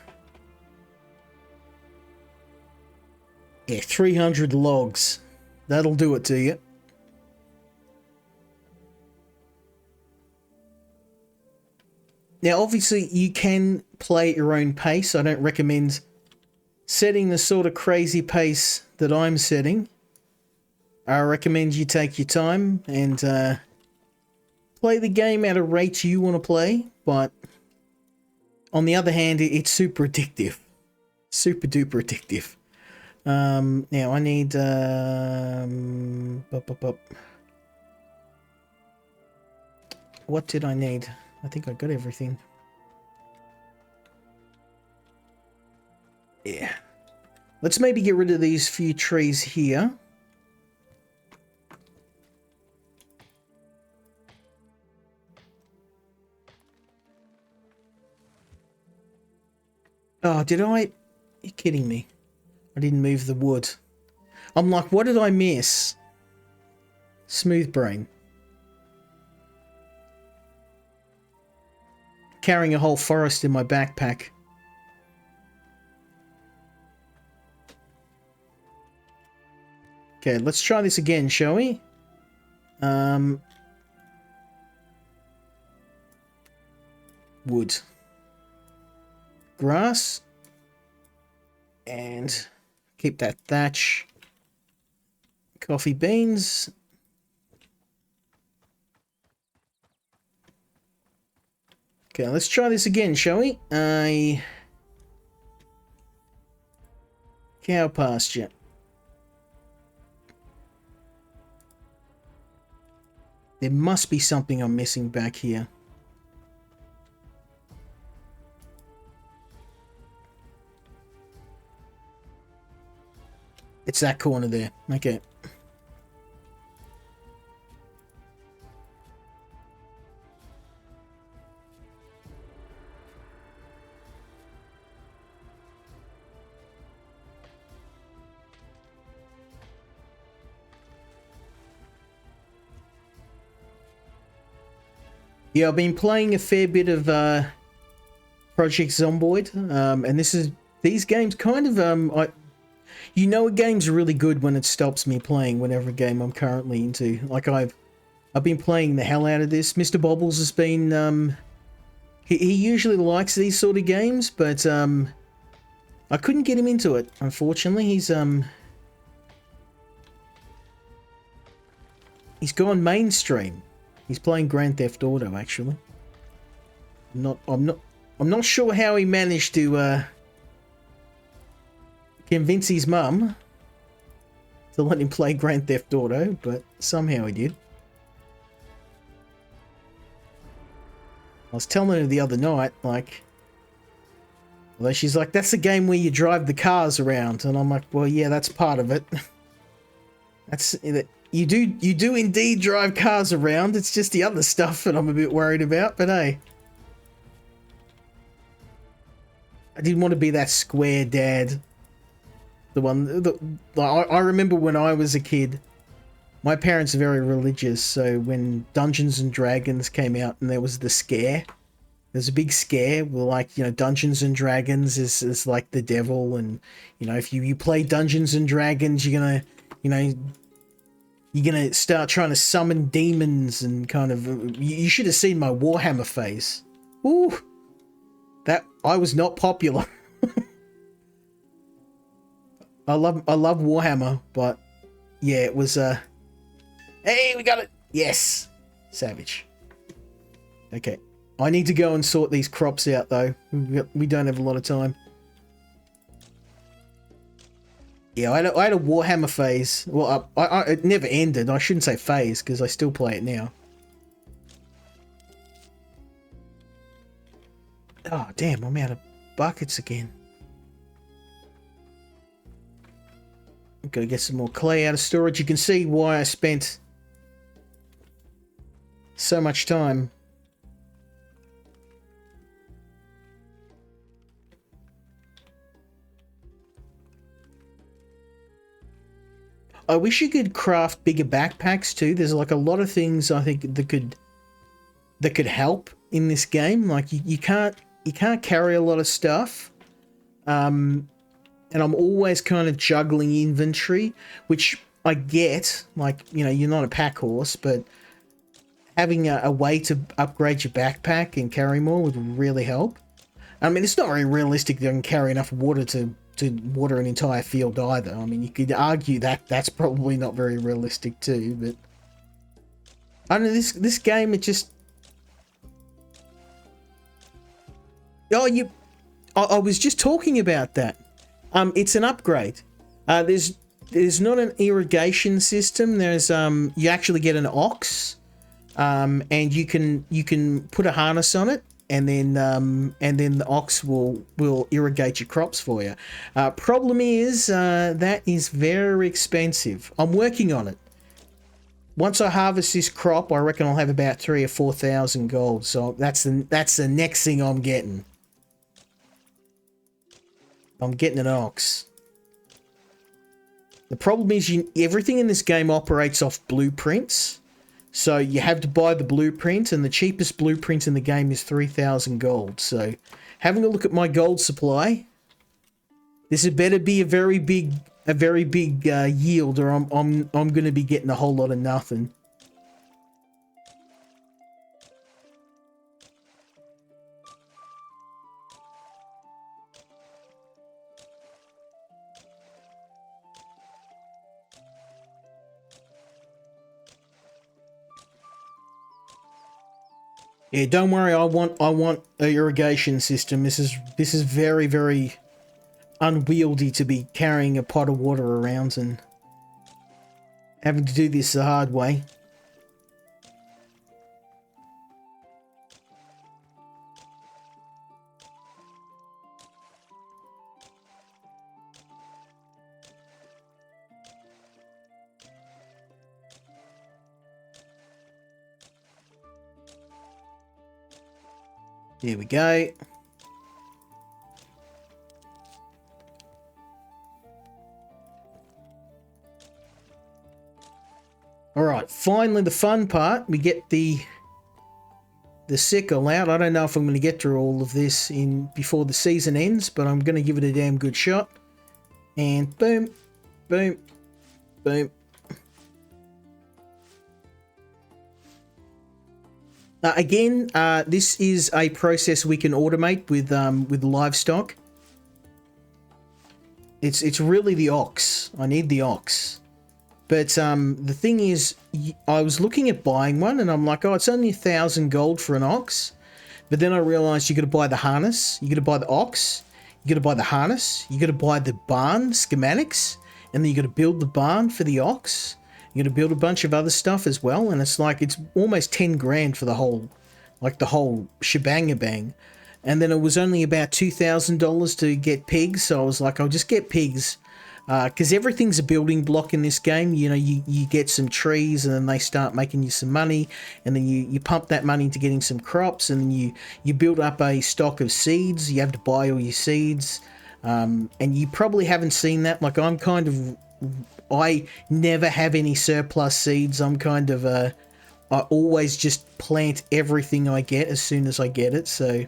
Yeah, 300 logs. That'll do it to you. Now, obviously, you can play at your own pace. I don't recommend setting the sort of crazy pace that I'm setting. I recommend you take your time and play the game at a rate you want to play. But on the other hand, it's super addictive. Super duper addictive. Now, I need... What did I need? I think I got everything. Yeah. Let's maybe get rid of these few trees here. Oh, did I? You're kidding me. I didn't move the wood. I'm like, what did I miss? Smooth brain. Carrying a whole forest in my backpack. Okay, let's try this again, shall we? Wood. grass. And keep that thatch. Coffee beans. Okay, let's try this again, shall we? A cow pasture. There must be something I'm missing back here. It's that corner there. Okay. Yeah, I've been playing a fair bit of Project Zomboid, and these games kind of you know, a game's really good when it stops me playing whatever game I'm currently into. Like I've been playing the hell out of this. Mr. Bobbles has been he usually likes these sort of games, but I couldn't get him into it. Unfortunately, he's gone mainstream. He's playing Grand Theft Auto, actually. I'm not sure how he managed to convince his mum to let him play Grand Theft Auto, but somehow he did. I was telling her the other night, like, although she's like, that's the game where you drive the cars around, and I'm like, well, yeah, that's part of it. That's you do indeed drive cars around. It's just the other stuff that I'm a bit worried about. But hey, I didn't want to be that square dad. The one I remember when I was a kid. My parents are very religious, so when Dungeons and Dragons came out and there was the scare, there's a big scare. We're like, you know, Dungeons and Dragons is like the devil, and you know, if you play Dungeons and Dragons, you're gonna, you know, you're gonna start trying to summon demons and kind of. You should have seen my Warhammer phase. Ooh, that I was not popular. I love Warhammer, but yeah, it was hey, we got it. Yes, savage. Okay, I need to go and sort these crops out though. We don't have a lot of time. Yeah, I had a Warhammer phase. Well, it never ended. I shouldn't say phase, because I still play it now. Oh, damn, I'm out of buckets again. I'm gonna get some more clay out of storage. You can see why I spent so much time. I wish you could craft bigger backpacks too. There's like a lot of things I think that could help in this game. Like you can't carry a lot of stuff. And I'm always kind of juggling inventory, which I get. Like, you know, you're not a pack horse, but having a way to upgrade your backpack and carry more would really help. I mean, it's not very realistic that I can carry enough water to water an entire field either. I mean, you could argue that that's probably not very realistic too, but I don't know, this game, it just... Oh, I was just talking about that. It's an upgrade. There's not an irrigation system. There's you actually get an ox, and you can put a harness on it, and then the ox will irrigate your crops for you. Problem is that is very expensive. I'm working on it. Once I harvest this crop, I reckon I'll have about 3,000 or 4,000 gold. So that's the next thing I'm getting. I'm getting an ox. The problem is everything in this game operates off blueprints. So you have to buy the blueprint, and the cheapest blueprint in the game is 3,000 gold. So having a look at my gold supply, this had better be a very big yield, or I'm going to be getting a whole lot of nothing. Yeah, don't worry. I want a irrigation system. This is very, very unwieldy to be carrying a pot of water around and having to do this the hard way. There we go. All right, finally the fun part. We get the sickle out. I don't know if I'm going to get through all of this in before the season ends, but I'm going to give it a damn good shot. And boom, boom, boom. Again, this is a process we can automate with livestock. It's really the ox. I need the ox. But the thing is, I was looking at buying one, and I'm like, oh, it's only 1,000 gold for an ox. But then I realized you got to buy the harness, you got to buy the ox, you got to buy the harness, you got to buy the barn schematics, and then you got to build the barn for the ox. You got to build a bunch of other stuff as well, and it's like it's almost 10 grand for the whole shebang-a-bang. And then it was only about $2,000 to get pigs, so I was like, I'll just get pigs. Because everything's a building block in this game. You know, you get some trees and then they start making you some money, and then you pump that money into getting some crops, and then you build up a stock of seeds. You have to buy all your seeds, and you probably haven't seen that. Like, I never have any surplus seeds. I'm kind of I always just plant everything I get as soon as I get it, so...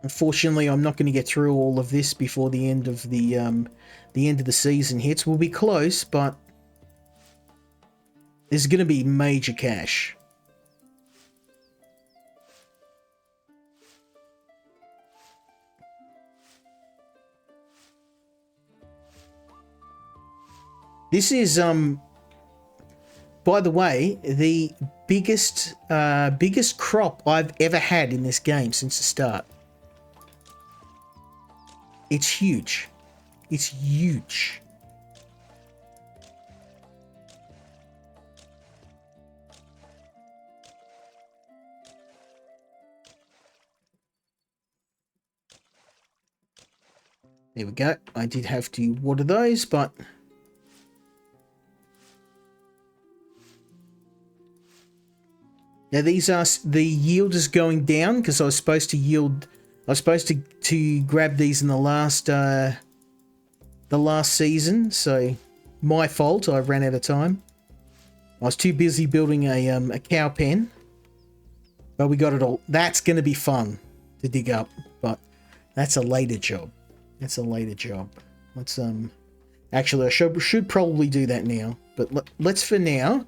Unfortunately, I'm not going to get through all of this before the end of the season hits. We'll be close, but there's going to be major cash. This is by the way, the biggest crop I've ever had in this game since the start. It's huge. It's huge. There we go. I did have to water those, but... Now these are... The yield is going down because I was supposed to yield... I was supposed to grab these in the last season, so my fault. I ran out of time. I was too busy building a cow pen, but we got it all. That's going to be fun to dig up, but that's a later job. That's a later job. Let's actually I should probably do that now, but let's for now.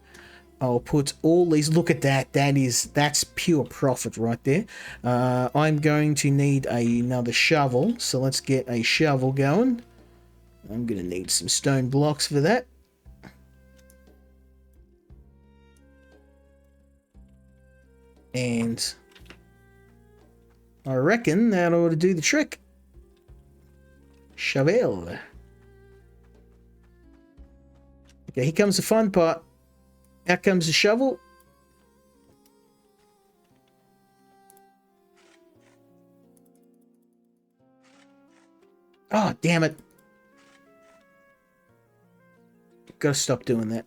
I'll put all these. Look at that. That's pure profit right there. I'm going to need another shovel, so let's get a shovel going. I'm going to need some stone blocks for that. And I reckon that ought to do the trick. Shovel. Okay, here comes the fun part. Out comes the shovel. Oh, damn it. Gotta stop doing that.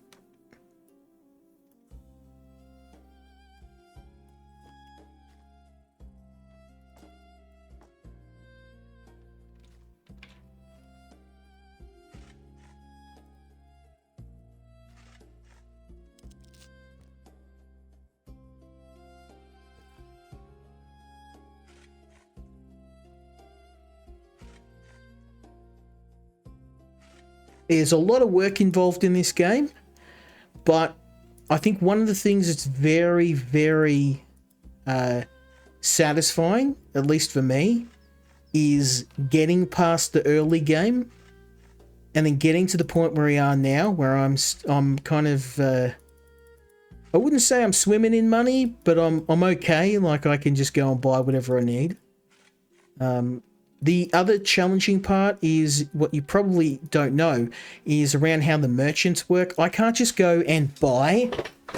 There's a lot of work involved in this game, but I think one of the things that's very, very satisfying, at least for me, is getting past the early game and then getting to the point where we are now, where I'm kind of I wouldn't say I'm swimming in money, but I'm okay. Like, I can just go and buy whatever I need. The other challenging part is what you probably don't know is around how the merchants work. I can't just go and buy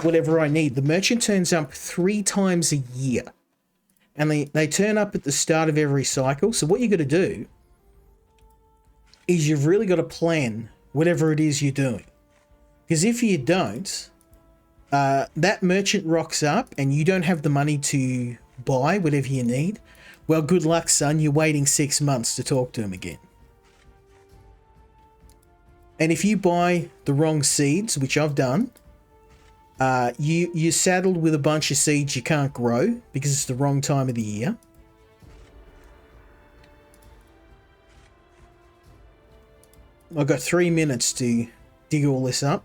whatever I need. The merchant turns up 3 times a year, and they turn up at the start of every cycle. So what you got to do is you've really got to plan whatever it is you're doing. Because if you don't, that merchant rocks up and you don't have the money to buy whatever you need. Well, good luck, son. You're waiting 6 months to talk to him again. And if you buy the wrong seeds, which I've done, you're saddled with a bunch of seeds you can't grow because it's the wrong time of the year. I've got 3 minutes to dig all this up.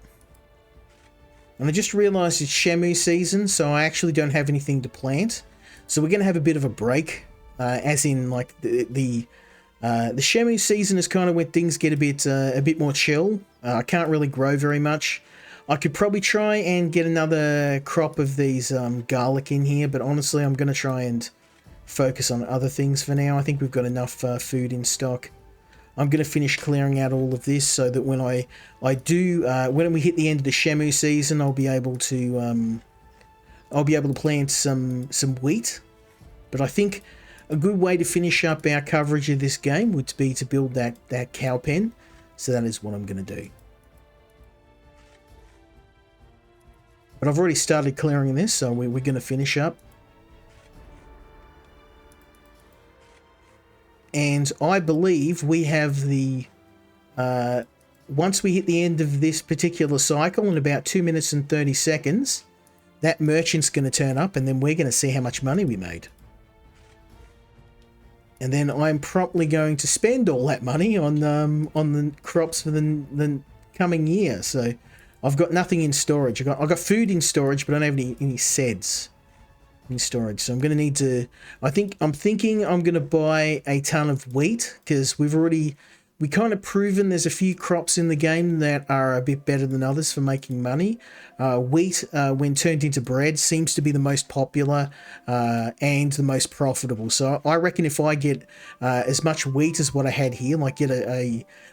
And I just realised it's Shamu season, so I actually don't have anything to plant. So we're going to have a bit of a break. As in, like, the Shamu season is kind of when things get a bit more chill. I can't really grow very much. I could probably try and get another crop of these garlic in here, but honestly, I'm going to try and focus on other things for now. I think we've got enough food in stock. I'm going to finish clearing out all of this so that when when we hit the end of the Shamu season, I'll be able to plant some wheat. But I think a good way to finish up our coverage of this game would be to build that cow pen. So that is what I'm going to do. But I've already started clearing this, so we're going to finish up. And I believe we have the... once we hit the end of this particular cycle in about 2 minutes and 30 seconds, that merchant's going to turn up, and then we're going to see how much money we made. And then I'm promptly going to spend all that money on the crops for the coming year. So I've got nothing in storage. I've got food in storage, but I don't have any seeds in storage. So I'm going to need to... I'm thinking I'm going to buy a ton of wheat, because we kind of proven there's a few crops in the game that are a bit better than others for making money. Wheat, when turned into bread, seems to be the most popular and the most profitable. So I reckon if I get as much wheat as what I had here, like get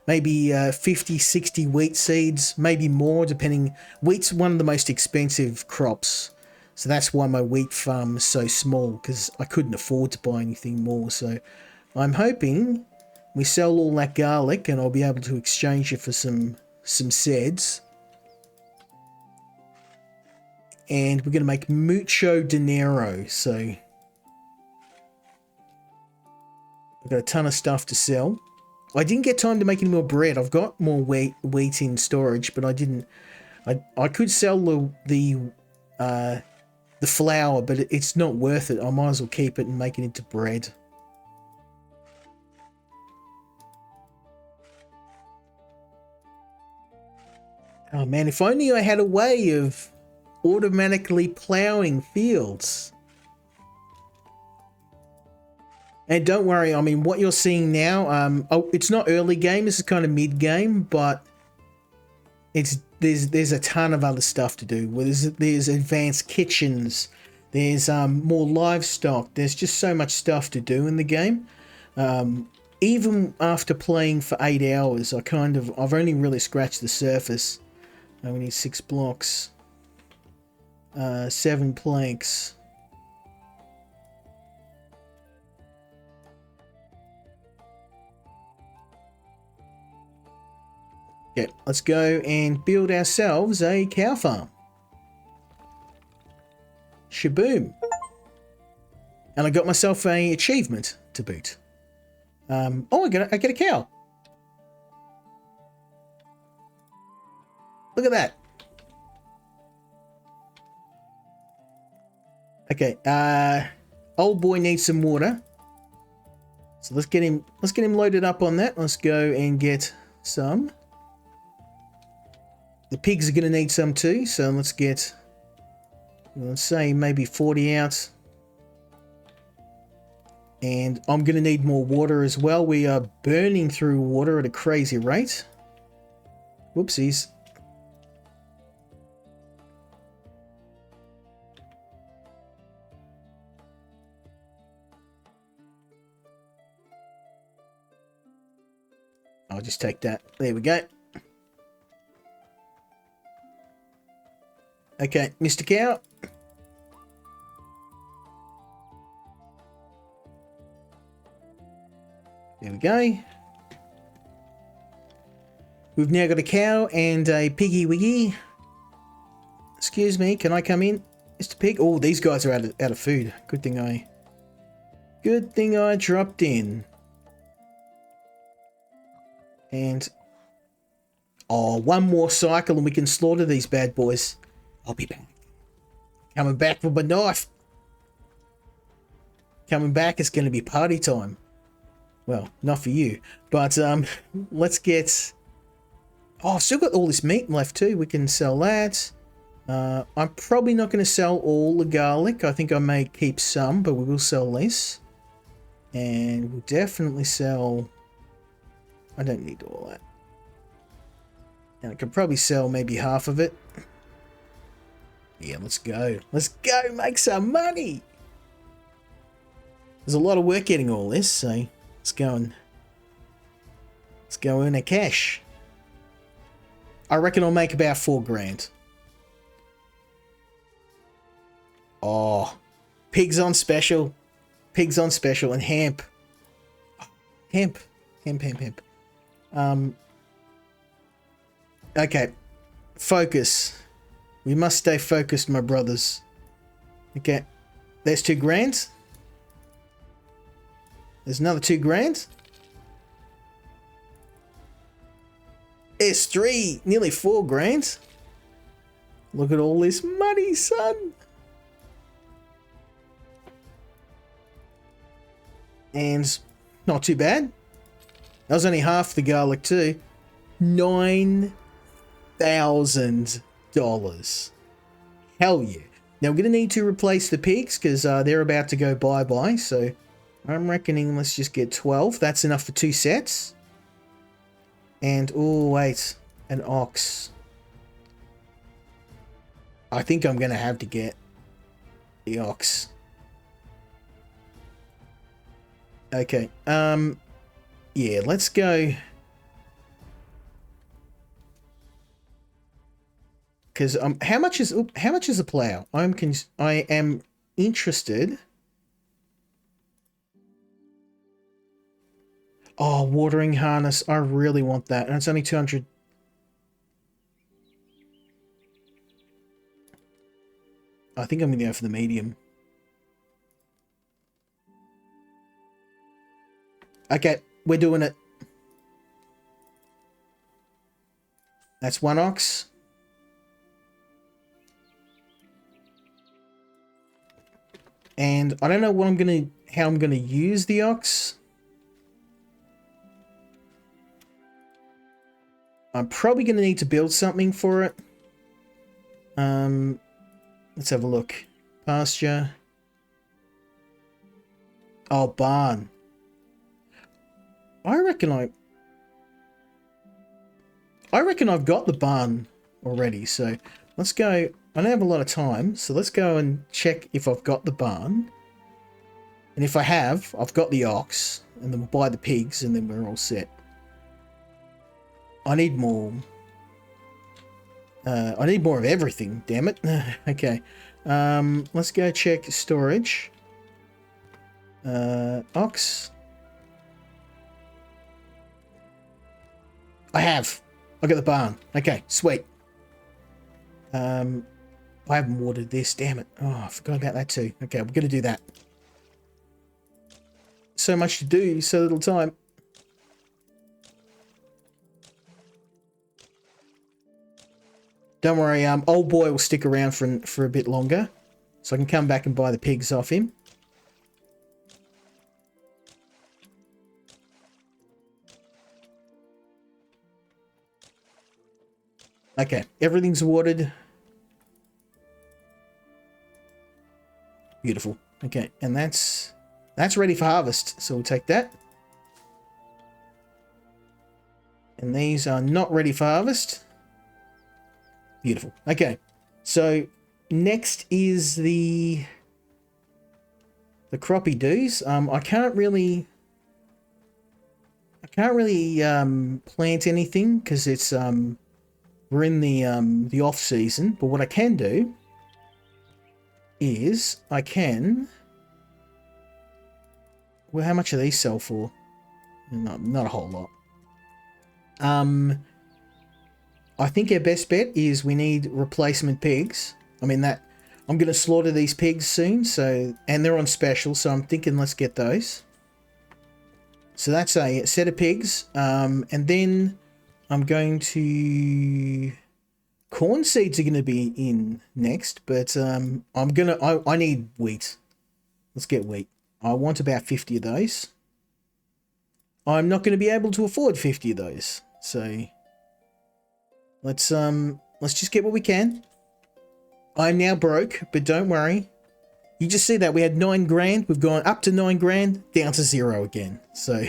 maybe 50, 60 wheat seeds, maybe more, depending. Wheat's one of the most expensive crops. So that's why my wheat farm is so small, because I couldn't afford to buy anything more. So I'm hoping we sell all that garlic and I'll be able to exchange it for some seeds. And we're going to make mucho dinero. So I've got a ton of stuff to sell. I didn't get time to make any more bread. I've got more wheat in storage, but I didn't. I could sell the flour, but it's not worth it. I might as well keep it and make it into bread. Oh man, if only I had a way of automatically plowing fields. And don't worry, I mean, what you're seeing now, it's not early game, this is kind of mid game, but there's a ton of other stuff to do. There's advanced kitchens, there's more livestock, there's just so much stuff to do in the game. Even after playing for 8 hours, I've only really scratched the surface. We need 6 blocks, 7 planks. Okay, let's go and build ourselves a cow farm. Shaboom. And I got myself an achievement to boot. Oh, I get a cow. Look at that. Okay, old boy needs some water. So let's get him loaded up on that. Let's go and get some. The pigs are going to need some too, so let's say maybe 40 out. And I'm going to need more water as well. We are burning through water at a crazy rate. Whoopsies. I'll just take that. There we go. Okay, Mr. Cow. There we go. We've now got a cow and a piggy wiggy. Excuse me, can I come in, Mr. Pig? Oh, these guys are out of food. Good thing I dropped in. And oh, one more cycle and we can slaughter these bad boys. I'll be back. Coming back with my knife. Coming back, it's going to be party time. Well, not for you, but let's get. Oh, I've still got all this meat left too. We can sell that. I'm probably not going to sell all the garlic. I think I may keep some, but we will sell this. And we'll definitely sell. I don't need all that. And I could probably sell maybe half of it. Yeah, let's go. Let's go make some money. There's a lot of work getting all this, so let's go earn a cash. I reckon I'll make about 4 grand. Oh, pigs on special. Pigs on special and hemp. Hemp. Okay. Focus. We must stay focused, my brothers. Okay. There's 2 grand. There's another 2 grand. There's 3. Nearly 4 grand. Look at all this money, son. And not too bad. That was only half the garlic too. $9,000. Hell yeah. Now we're going to need to replace the pigs because they're about to go bye-bye. So I'm reckoning let's just get 12. That's enough for 2 sets. And, oh wait, an ox. I think I'm going to have to get the ox. Okay, yeah, let's go. Because how much is a plow? I am interested. Oh, watering harness. I really want that, and it's only 200. I think I'm gonna go for the medium. Okay, we're doing it. That's 1 ox. And I don't know what how I'm gonna use the ox. I'm probably gonna need to build something for it. Let's have a look. Pasture. Oh, barn. I reckon I've got the barn already, so let's go. I don't have a lot of time, so let's go and check if I've got the barn. And if I have, I've got the ox, and then we'll buy the pigs, and then we're all set. I need more. I need more of everything, damn it. Okay. Let's go check storage. Ox. I got the barn. Okay, sweet. I haven't watered this, damn it. Oh, I forgot about that too. Okay, we're gonna do that. So much to do, so little time. Don't worry, old boy will stick around for a bit longer, so I can come back and buy the pigs off him. Okay, everything's watered. Beautiful. Okay, and that's ready for harvest, so we'll take that. And these are not ready for harvest. Beautiful. Okay, so next is the crappie doos. I can't really plant anything because it's we're in the off season. But what I can do is I can. Well, how much do these sell for? Not a whole lot. I think our best bet is we need replacement pigs. I mean that I'm going to slaughter these pigs soon, so and they're on special, so I'm thinking let's get those. So that's a set of pigs, and then I'm going to corn seeds are going to be in next, but I need wheat. Let's get wheat. I want about 50 of those. I'm not going to be able to afford 50 of those, so let's just get what we can. I'm now broke, but don't worry. You just see that we had 9 grand. We've gone up to 9 grand, down to 0 again. So,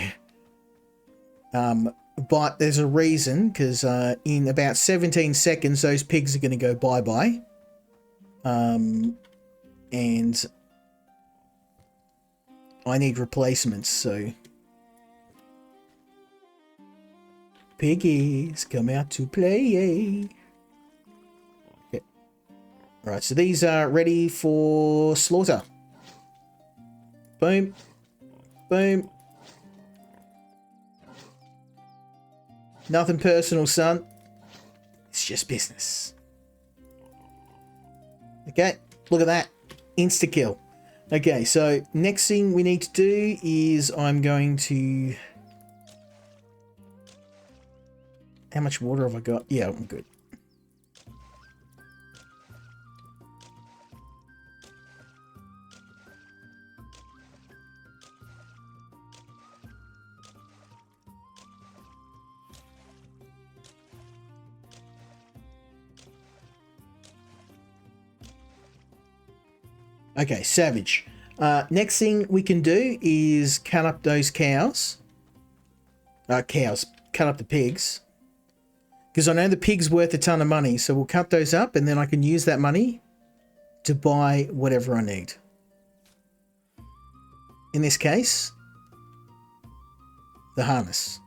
but there's a reason, because in about 17 seconds, those pigs are going to go bye-bye. And I need replacements, so piggies, come out to play. Okay. Alright, so these are ready for slaughter. Boom. Boom. Nothing personal, son. It's just business. Okay, look at that. Insta-kill. Okay, so next thing we need to do is I'm going to... How much water have I got? Yeah, I'm good. Okay, savage. Next thing we can do is cut up those cows. Cut up the pigs. Because I know the pig's worth a ton of money, so we'll cut those up and then I can use that money to buy whatever I need. In this case, the harness.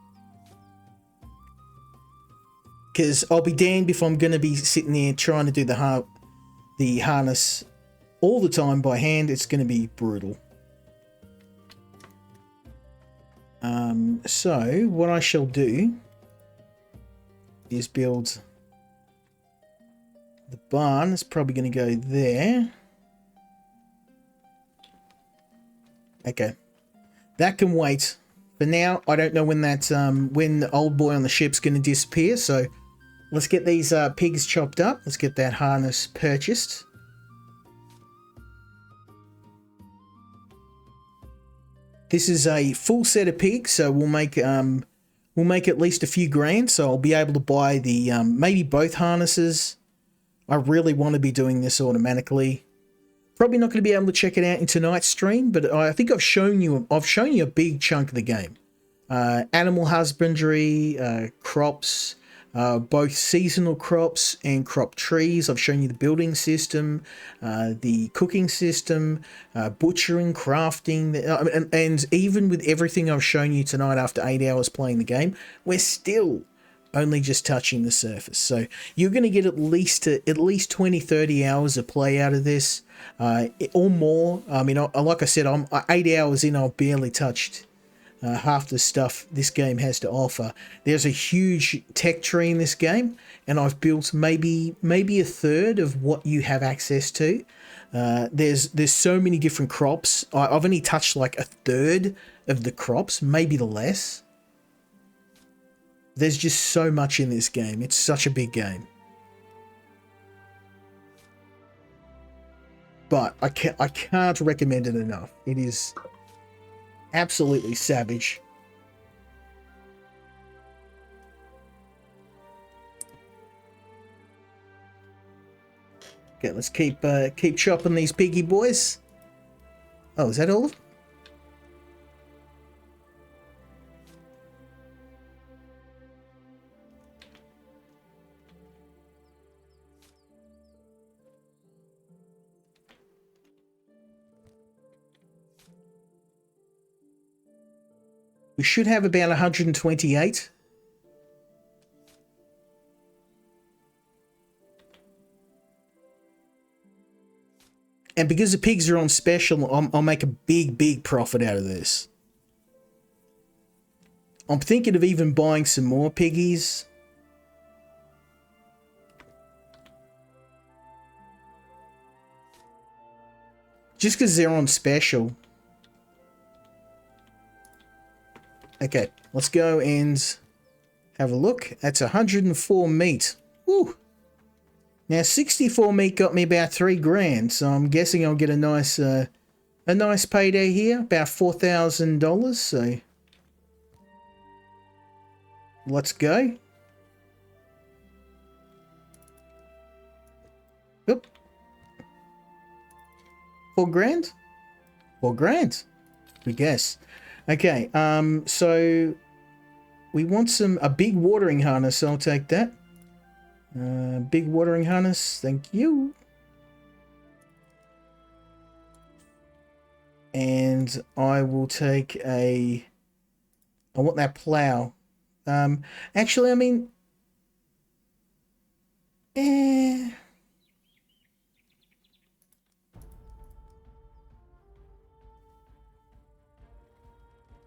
Because I'll be damned if I'm going to be sitting there trying to do the harness all the time by hand. It's going to be brutal. So what I shall do is build the barn. It's probably going to go there. Okay, that can wait. For now, I don't know when that when the old boy on the ship's going to disappear. So let's get these pigs chopped up. Let's get that harness purchased. This is a full set of pigs, so we'll make at least a few grand. So I'll be able to buy the maybe both harnesses. I really want to be doing this automatically. Probably not going to be able to check it out in tonight's stream, but I think I've shown you a big chunk of the game. Animal husbandry, crops, both seasonal crops and crop trees. I've shown you the building system, the cooking system, butchering, crafting, and even with everything I've shown you tonight after 8 hours playing the game, we're still only just touching the surface. So you're going to get at least 20, 30 hours of play out of this, or more. I mean, like I said, I'm 8 hours in, I've barely touched half the stuff this game has to offer. There's a huge tech tree in this game, and I've built maybe a third of what you have access to. There's so many different crops. I've only touched like a third of the crops, maybe the less. There's just so much in this game. It's such a big game. But I can't recommend it enough. It is absolutely savage. Okay, let's keep chopping these piggy boys. Oh, is that all of them? We should have about 128. And because the pigs are on special, I'll make a big profit out of this. I'm thinking of even buying some more piggies. Just because they're on special. Okay, let's go and have a look. That's 104 meat. Woo! Now 64 meat got me about 3 grand, so I'm guessing I'll get a nice payday here, about $4,000. So let's go. Oop. 4 grand? 4 grand. We guess. Okay, so we want a big watering harness, so I'll take that. Big watering harness, thank you. And I will take I want that plow. Actually, I mean,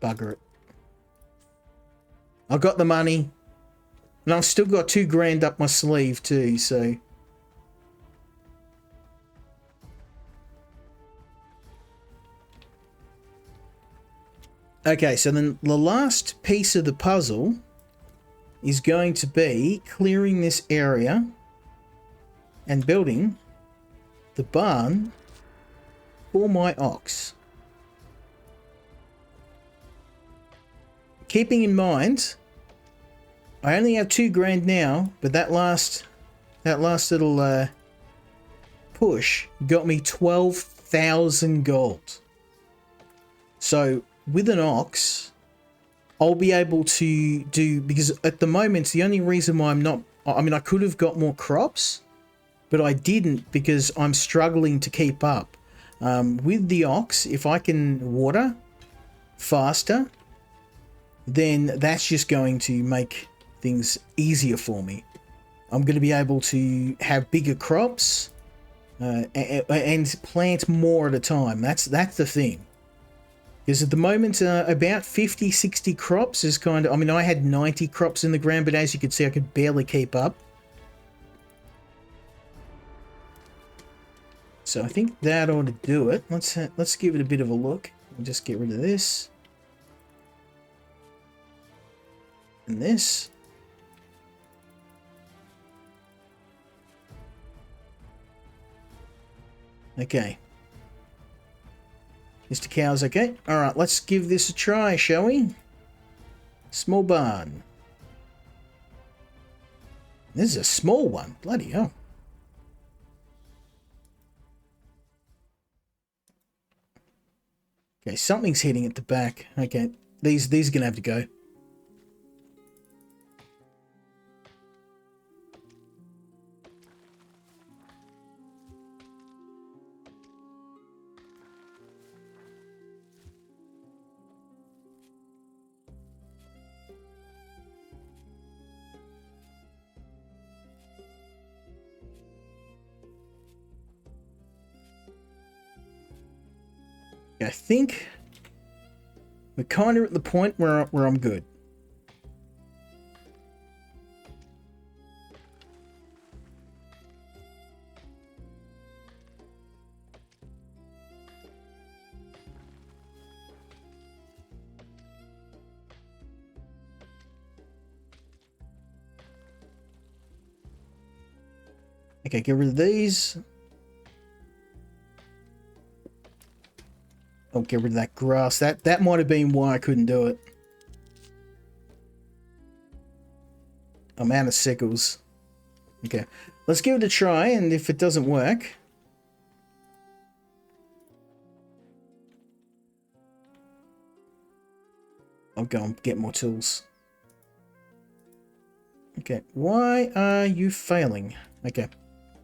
bugger it. I got the money. And I've still got 2 grand up my sleeve too, so. Okay, so then the last piece of the puzzle is going to be clearing this area and building the barn for my ox. Keeping in mind, I only have 2 grand now, but that last little push got me 12,000 gold. So with an ox, I'll be able to do, because at the moment, the only reason why I'm not, I mean, I could have got more crops, but I didn't because I'm struggling to keep up. With the ox, if I can water faster, then that's just going to make things easier for me. I'm going to be able to have bigger crops and plant more at a time. That's the thing. Because at the moment, about 50, 60 crops is kind of... I mean, I had 90 crops in the ground, but as you can see, I could barely keep up. So I think that ought to do it. Let's give it a bit of a look. We'll just get rid of this. And this. Okay. Mr. Cow's okay. Alright, let's give this a try, shall we? Small barn. This is a small one. Bloody hell. Okay, something's hitting at the back. Okay, these are going to have to go. I think we're kind of at the point where I'm good. Okay, get rid of these. I'll get rid of that grass. That might have been why I couldn't do it. I'm out of sickles. Okay, let's give it a try, and if it doesn't work... I'll go and get more tools. Okay, why are you failing? Okay,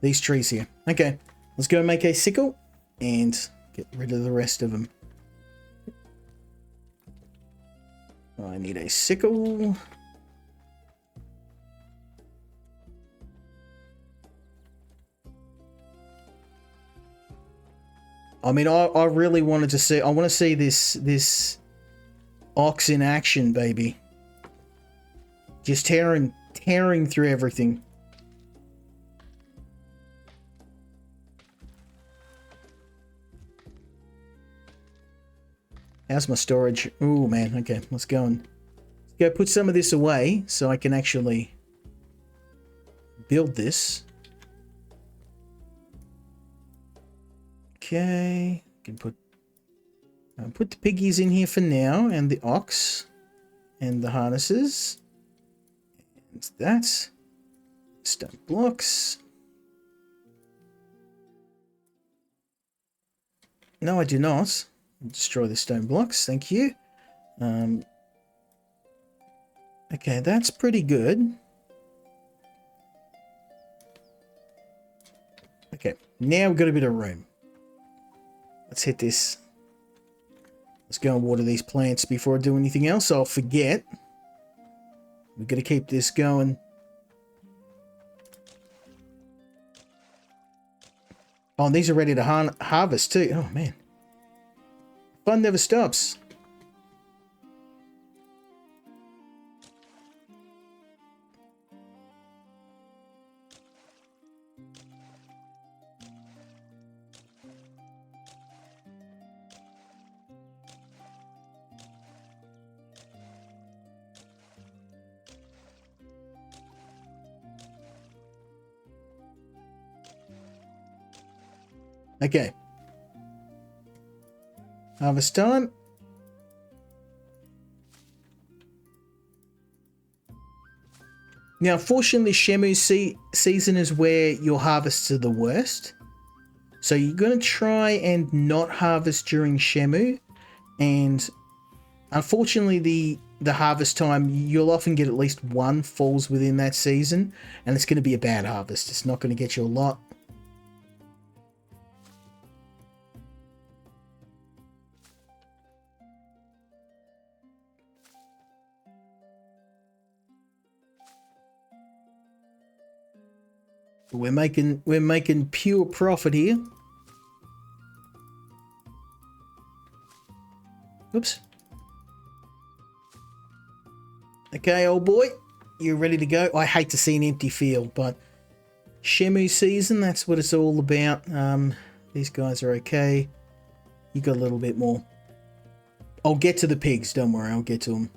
these trees here. Okay, let's go make a sickle and get rid of the rest of them. I need a sickle. I mean, I really wanted to see, I want to see this ox in action, baby. Just tearing through everything. How's my storage? Oh man, okay, let's go put some of this away so I can actually build this. Okay, can put the piggies in here for now, and the ox, and the harnesses, and that. Stone blocks. No, I do not. Destroy the stone blocks, thank you. Okay, that's pretty good. Okay, now we've got a bit of room. Let's hit this. Let's go and water these plants before I do anything else. I'll forget. We've got to keep this going. Oh, and these are ready to harvest too. Oh, man. Fun never stops. Okay. Harvest time. Now, fortunately, Shemu season is where your harvests are the worst. So you're going to try and not harvest during Shemu. And unfortunately, the harvest time, you'll often get at least one falls within that season. And it's going to be a bad harvest. It's not going to get you a lot. We're making pure profit here. Oops. Okay, old boy, you're ready to go. I hate to see an empty field, but Shemu season, that's what it's all about. These guys are okay. You got a little bit more. I'll get to the pigs, don't worry, I'll get to them.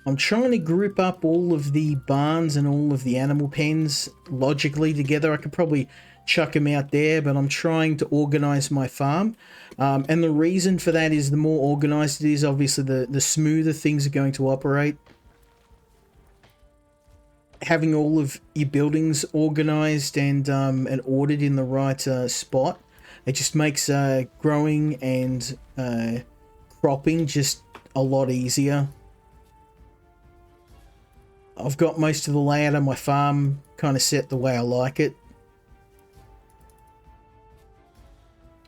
I'm trying to group up all of the barns and all of the animal pens logically together. I could probably chuck them out there, but I'm trying to organize my farm. And the reason for that is the more organized it is, obviously the smoother things are going to operate. Having all of your buildings organized and ordered in the right spot, it just makes growing and cropping just a lot easier. I've got most of the layout of my farm kind of set the way I like it.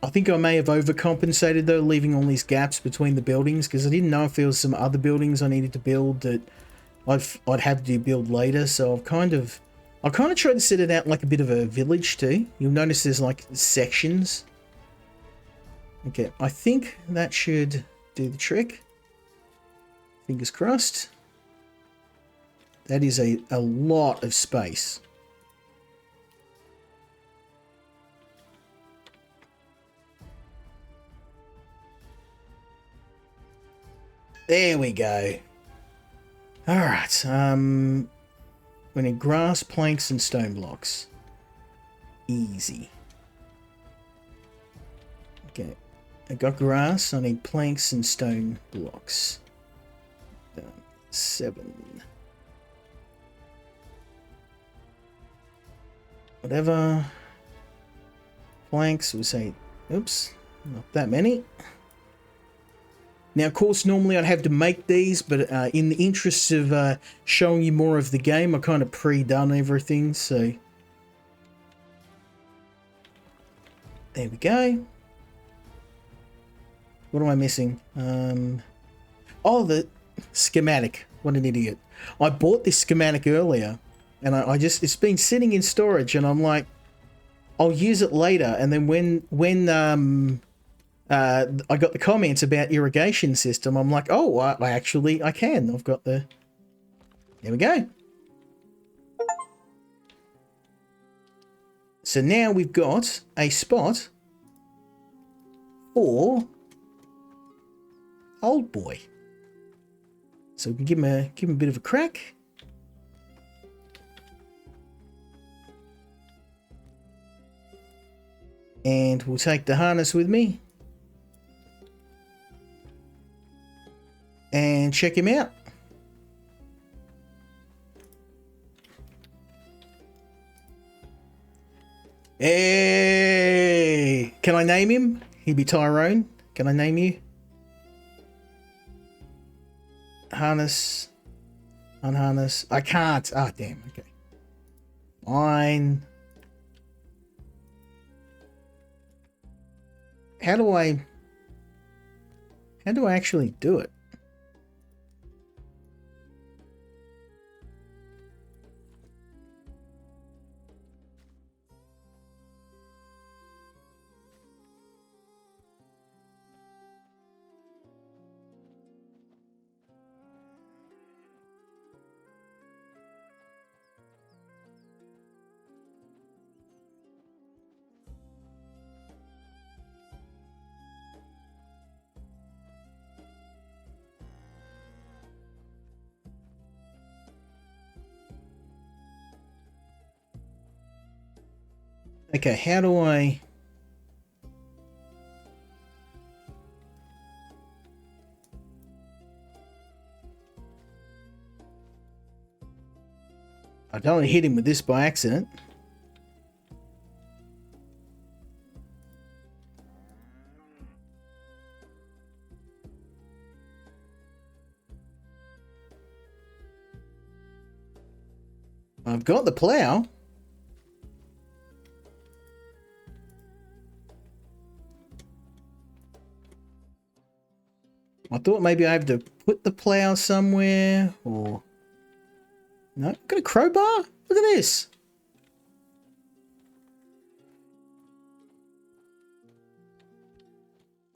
I think I may have overcompensated though, leaving all these gaps between the buildings, because I didn't know if there was some other buildings I needed to build that I'd have to build later. So I kind of tried to set it out like a bit of a village too. You'll notice there's like sections. Okay, I think that should do the trick. Fingers crossed. That is a lot of space. There we go. Alright, we need grass, planks, and stone blocks. Easy. Okay, I got grass, I need planks and stone blocks. 7. Whatever. Planks, we say, oops, not that many. Now, of course, normally I'd have to make these, but in the interest of showing you more of the game, I kind of pre-done everything, so... There we go. What am I missing? Oh, the schematic. What an idiot. I bought this schematic earlier, and I just... It's been sitting in storage, and I'm like, I'll use it later, and then when I got the comments about irrigation system, I'm like, oh, I can. I've got the... There we go. So now we've got a spot for Old Boy. So we can give him a bit of a crack. And we'll take the harness with me. And check him out. Hey! Can I name him? He'd be Tyrone. Can I name you? Harness. Unharness. I can't. Ah, damn. Okay. Fine. How do I actually do it? Okay, how do I... I don't want to hit him with this by accident. I've got the plow. I thought maybe I have to put the plow somewhere, or... No, got a crowbar? Look at this.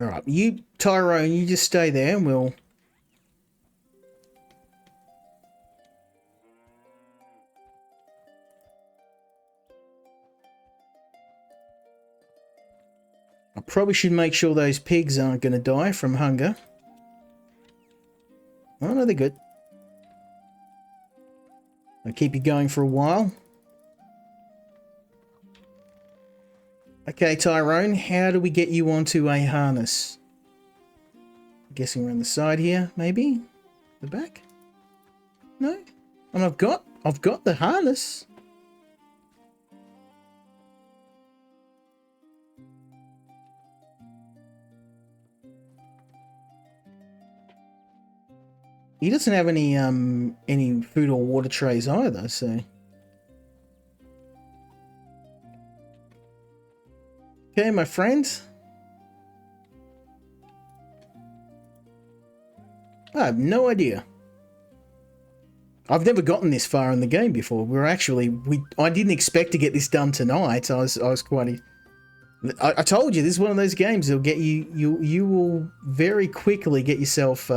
Alright, you, Tyrone, you just stay there and we'll... I probably should make sure those pigs aren't going to die from hunger. Oh, no, they're good. I'll keep you going for a while. Okay, Tyrone, how do we get you onto a harness? I'm guessing around the side here, maybe? The back? No? And I've got the harness. He doesn't have any food or water trays either, so... Okay, my friend. I have no idea. I've never gotten this far in the game before. I didn't expect to get this done tonight. I was quite... I told you, this is one of those games that'll get you... You will very quickly get yourself...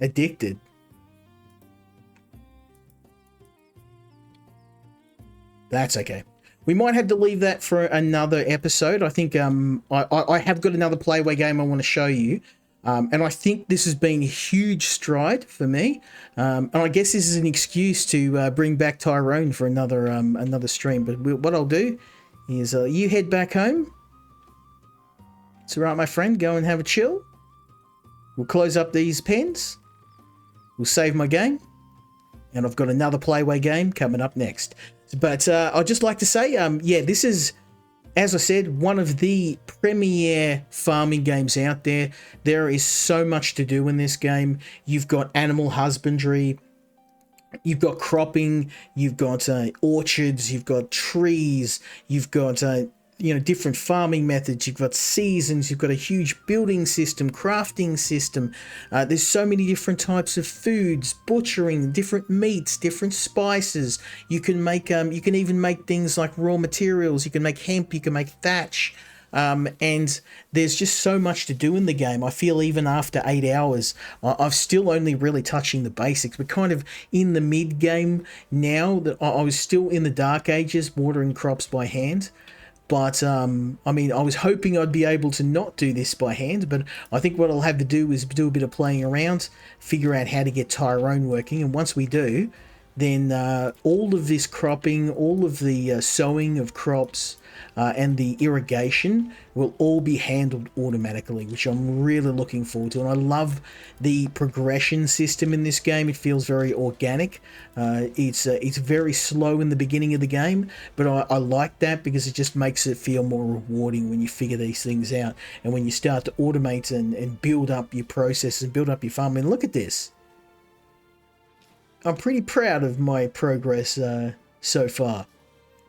addicted. That's okay. We might have to leave that for another episode. I think I have got another Playway game I want to show you. And I think this has been a huge stride for me. And I guess this is an excuse to bring back Tyrone for another stream. But what I'll do is you head back home. It's all right, my friend. Go and have a chill. We'll close up these pens. We'll save my game. And I've got another Playway game coming up next. But I'd just like to say, yeah, this is As I said, one of the premier farming games out there. There is so much to do in this game. You've got animal husbandry, you've got cropping, you've got orchards, you've got trees, you've got different farming methods, you've got seasons, you've got a huge building system, crafting system. There's so many different types of foods, butchering, different meats, different spices. You can make you can even make things like raw materials. You can make hemp, you can make thatch. And there's just so much to do in the game. I feel even after 8 hours, I've still only really touching the basics. We're kind of in the mid game now. That I was still in the dark ages, watering crops by hand. But, I mean, I was hoping I'd be able to not do this by hand, but I think what I'll have to do is do a bit of playing around, figure out how to get Tyrone working, and once we do, then all of this cropping, all of the sowing of crops, and the irrigation will all be handled automatically, which I'm really looking forward to. And I love the progression system in this game. It feels very organic. It's very slow in the beginning of the game, but I like that because it just makes it feel more rewarding when you figure these things out and when you start to automate and build up your processes and build up your farm. And look at this. I'm pretty proud of my progress so far.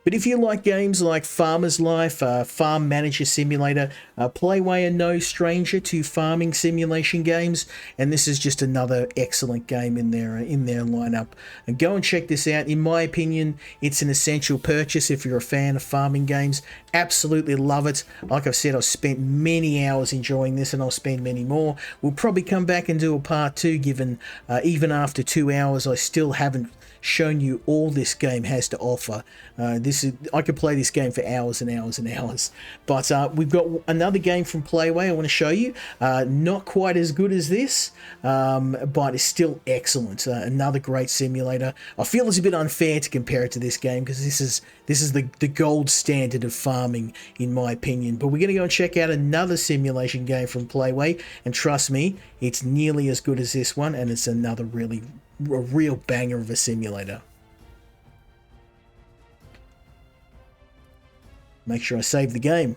But if you like games like Farmer's Life, Farm Manager Simulator, Playway are no stranger to farming simulation games, and this is just another excellent game in their lineup. And go and check this out. In my opinion, it's an essential purchase if you're a fan of farming games. Absolutely love it. Like I've said, I've spent many hours enjoying this, and I'll spend many more. We'll probably come back and do a part 2, given even after 2 hours, I still haven't shown you all this game has to offer. I could play this game for hours and hours and hours. But we've got another game from Playway I want to show you. Not quite as good as this, but it's still excellent. Another great simulator. I feel it's a bit unfair to compare it to this game because this is the gold standard of farming in my opinion. But we're going to go and check out another simulation game from Playway, and trust me, it's nearly as good as this one, and it's another a real banger of a simulator. Make sure I save the game.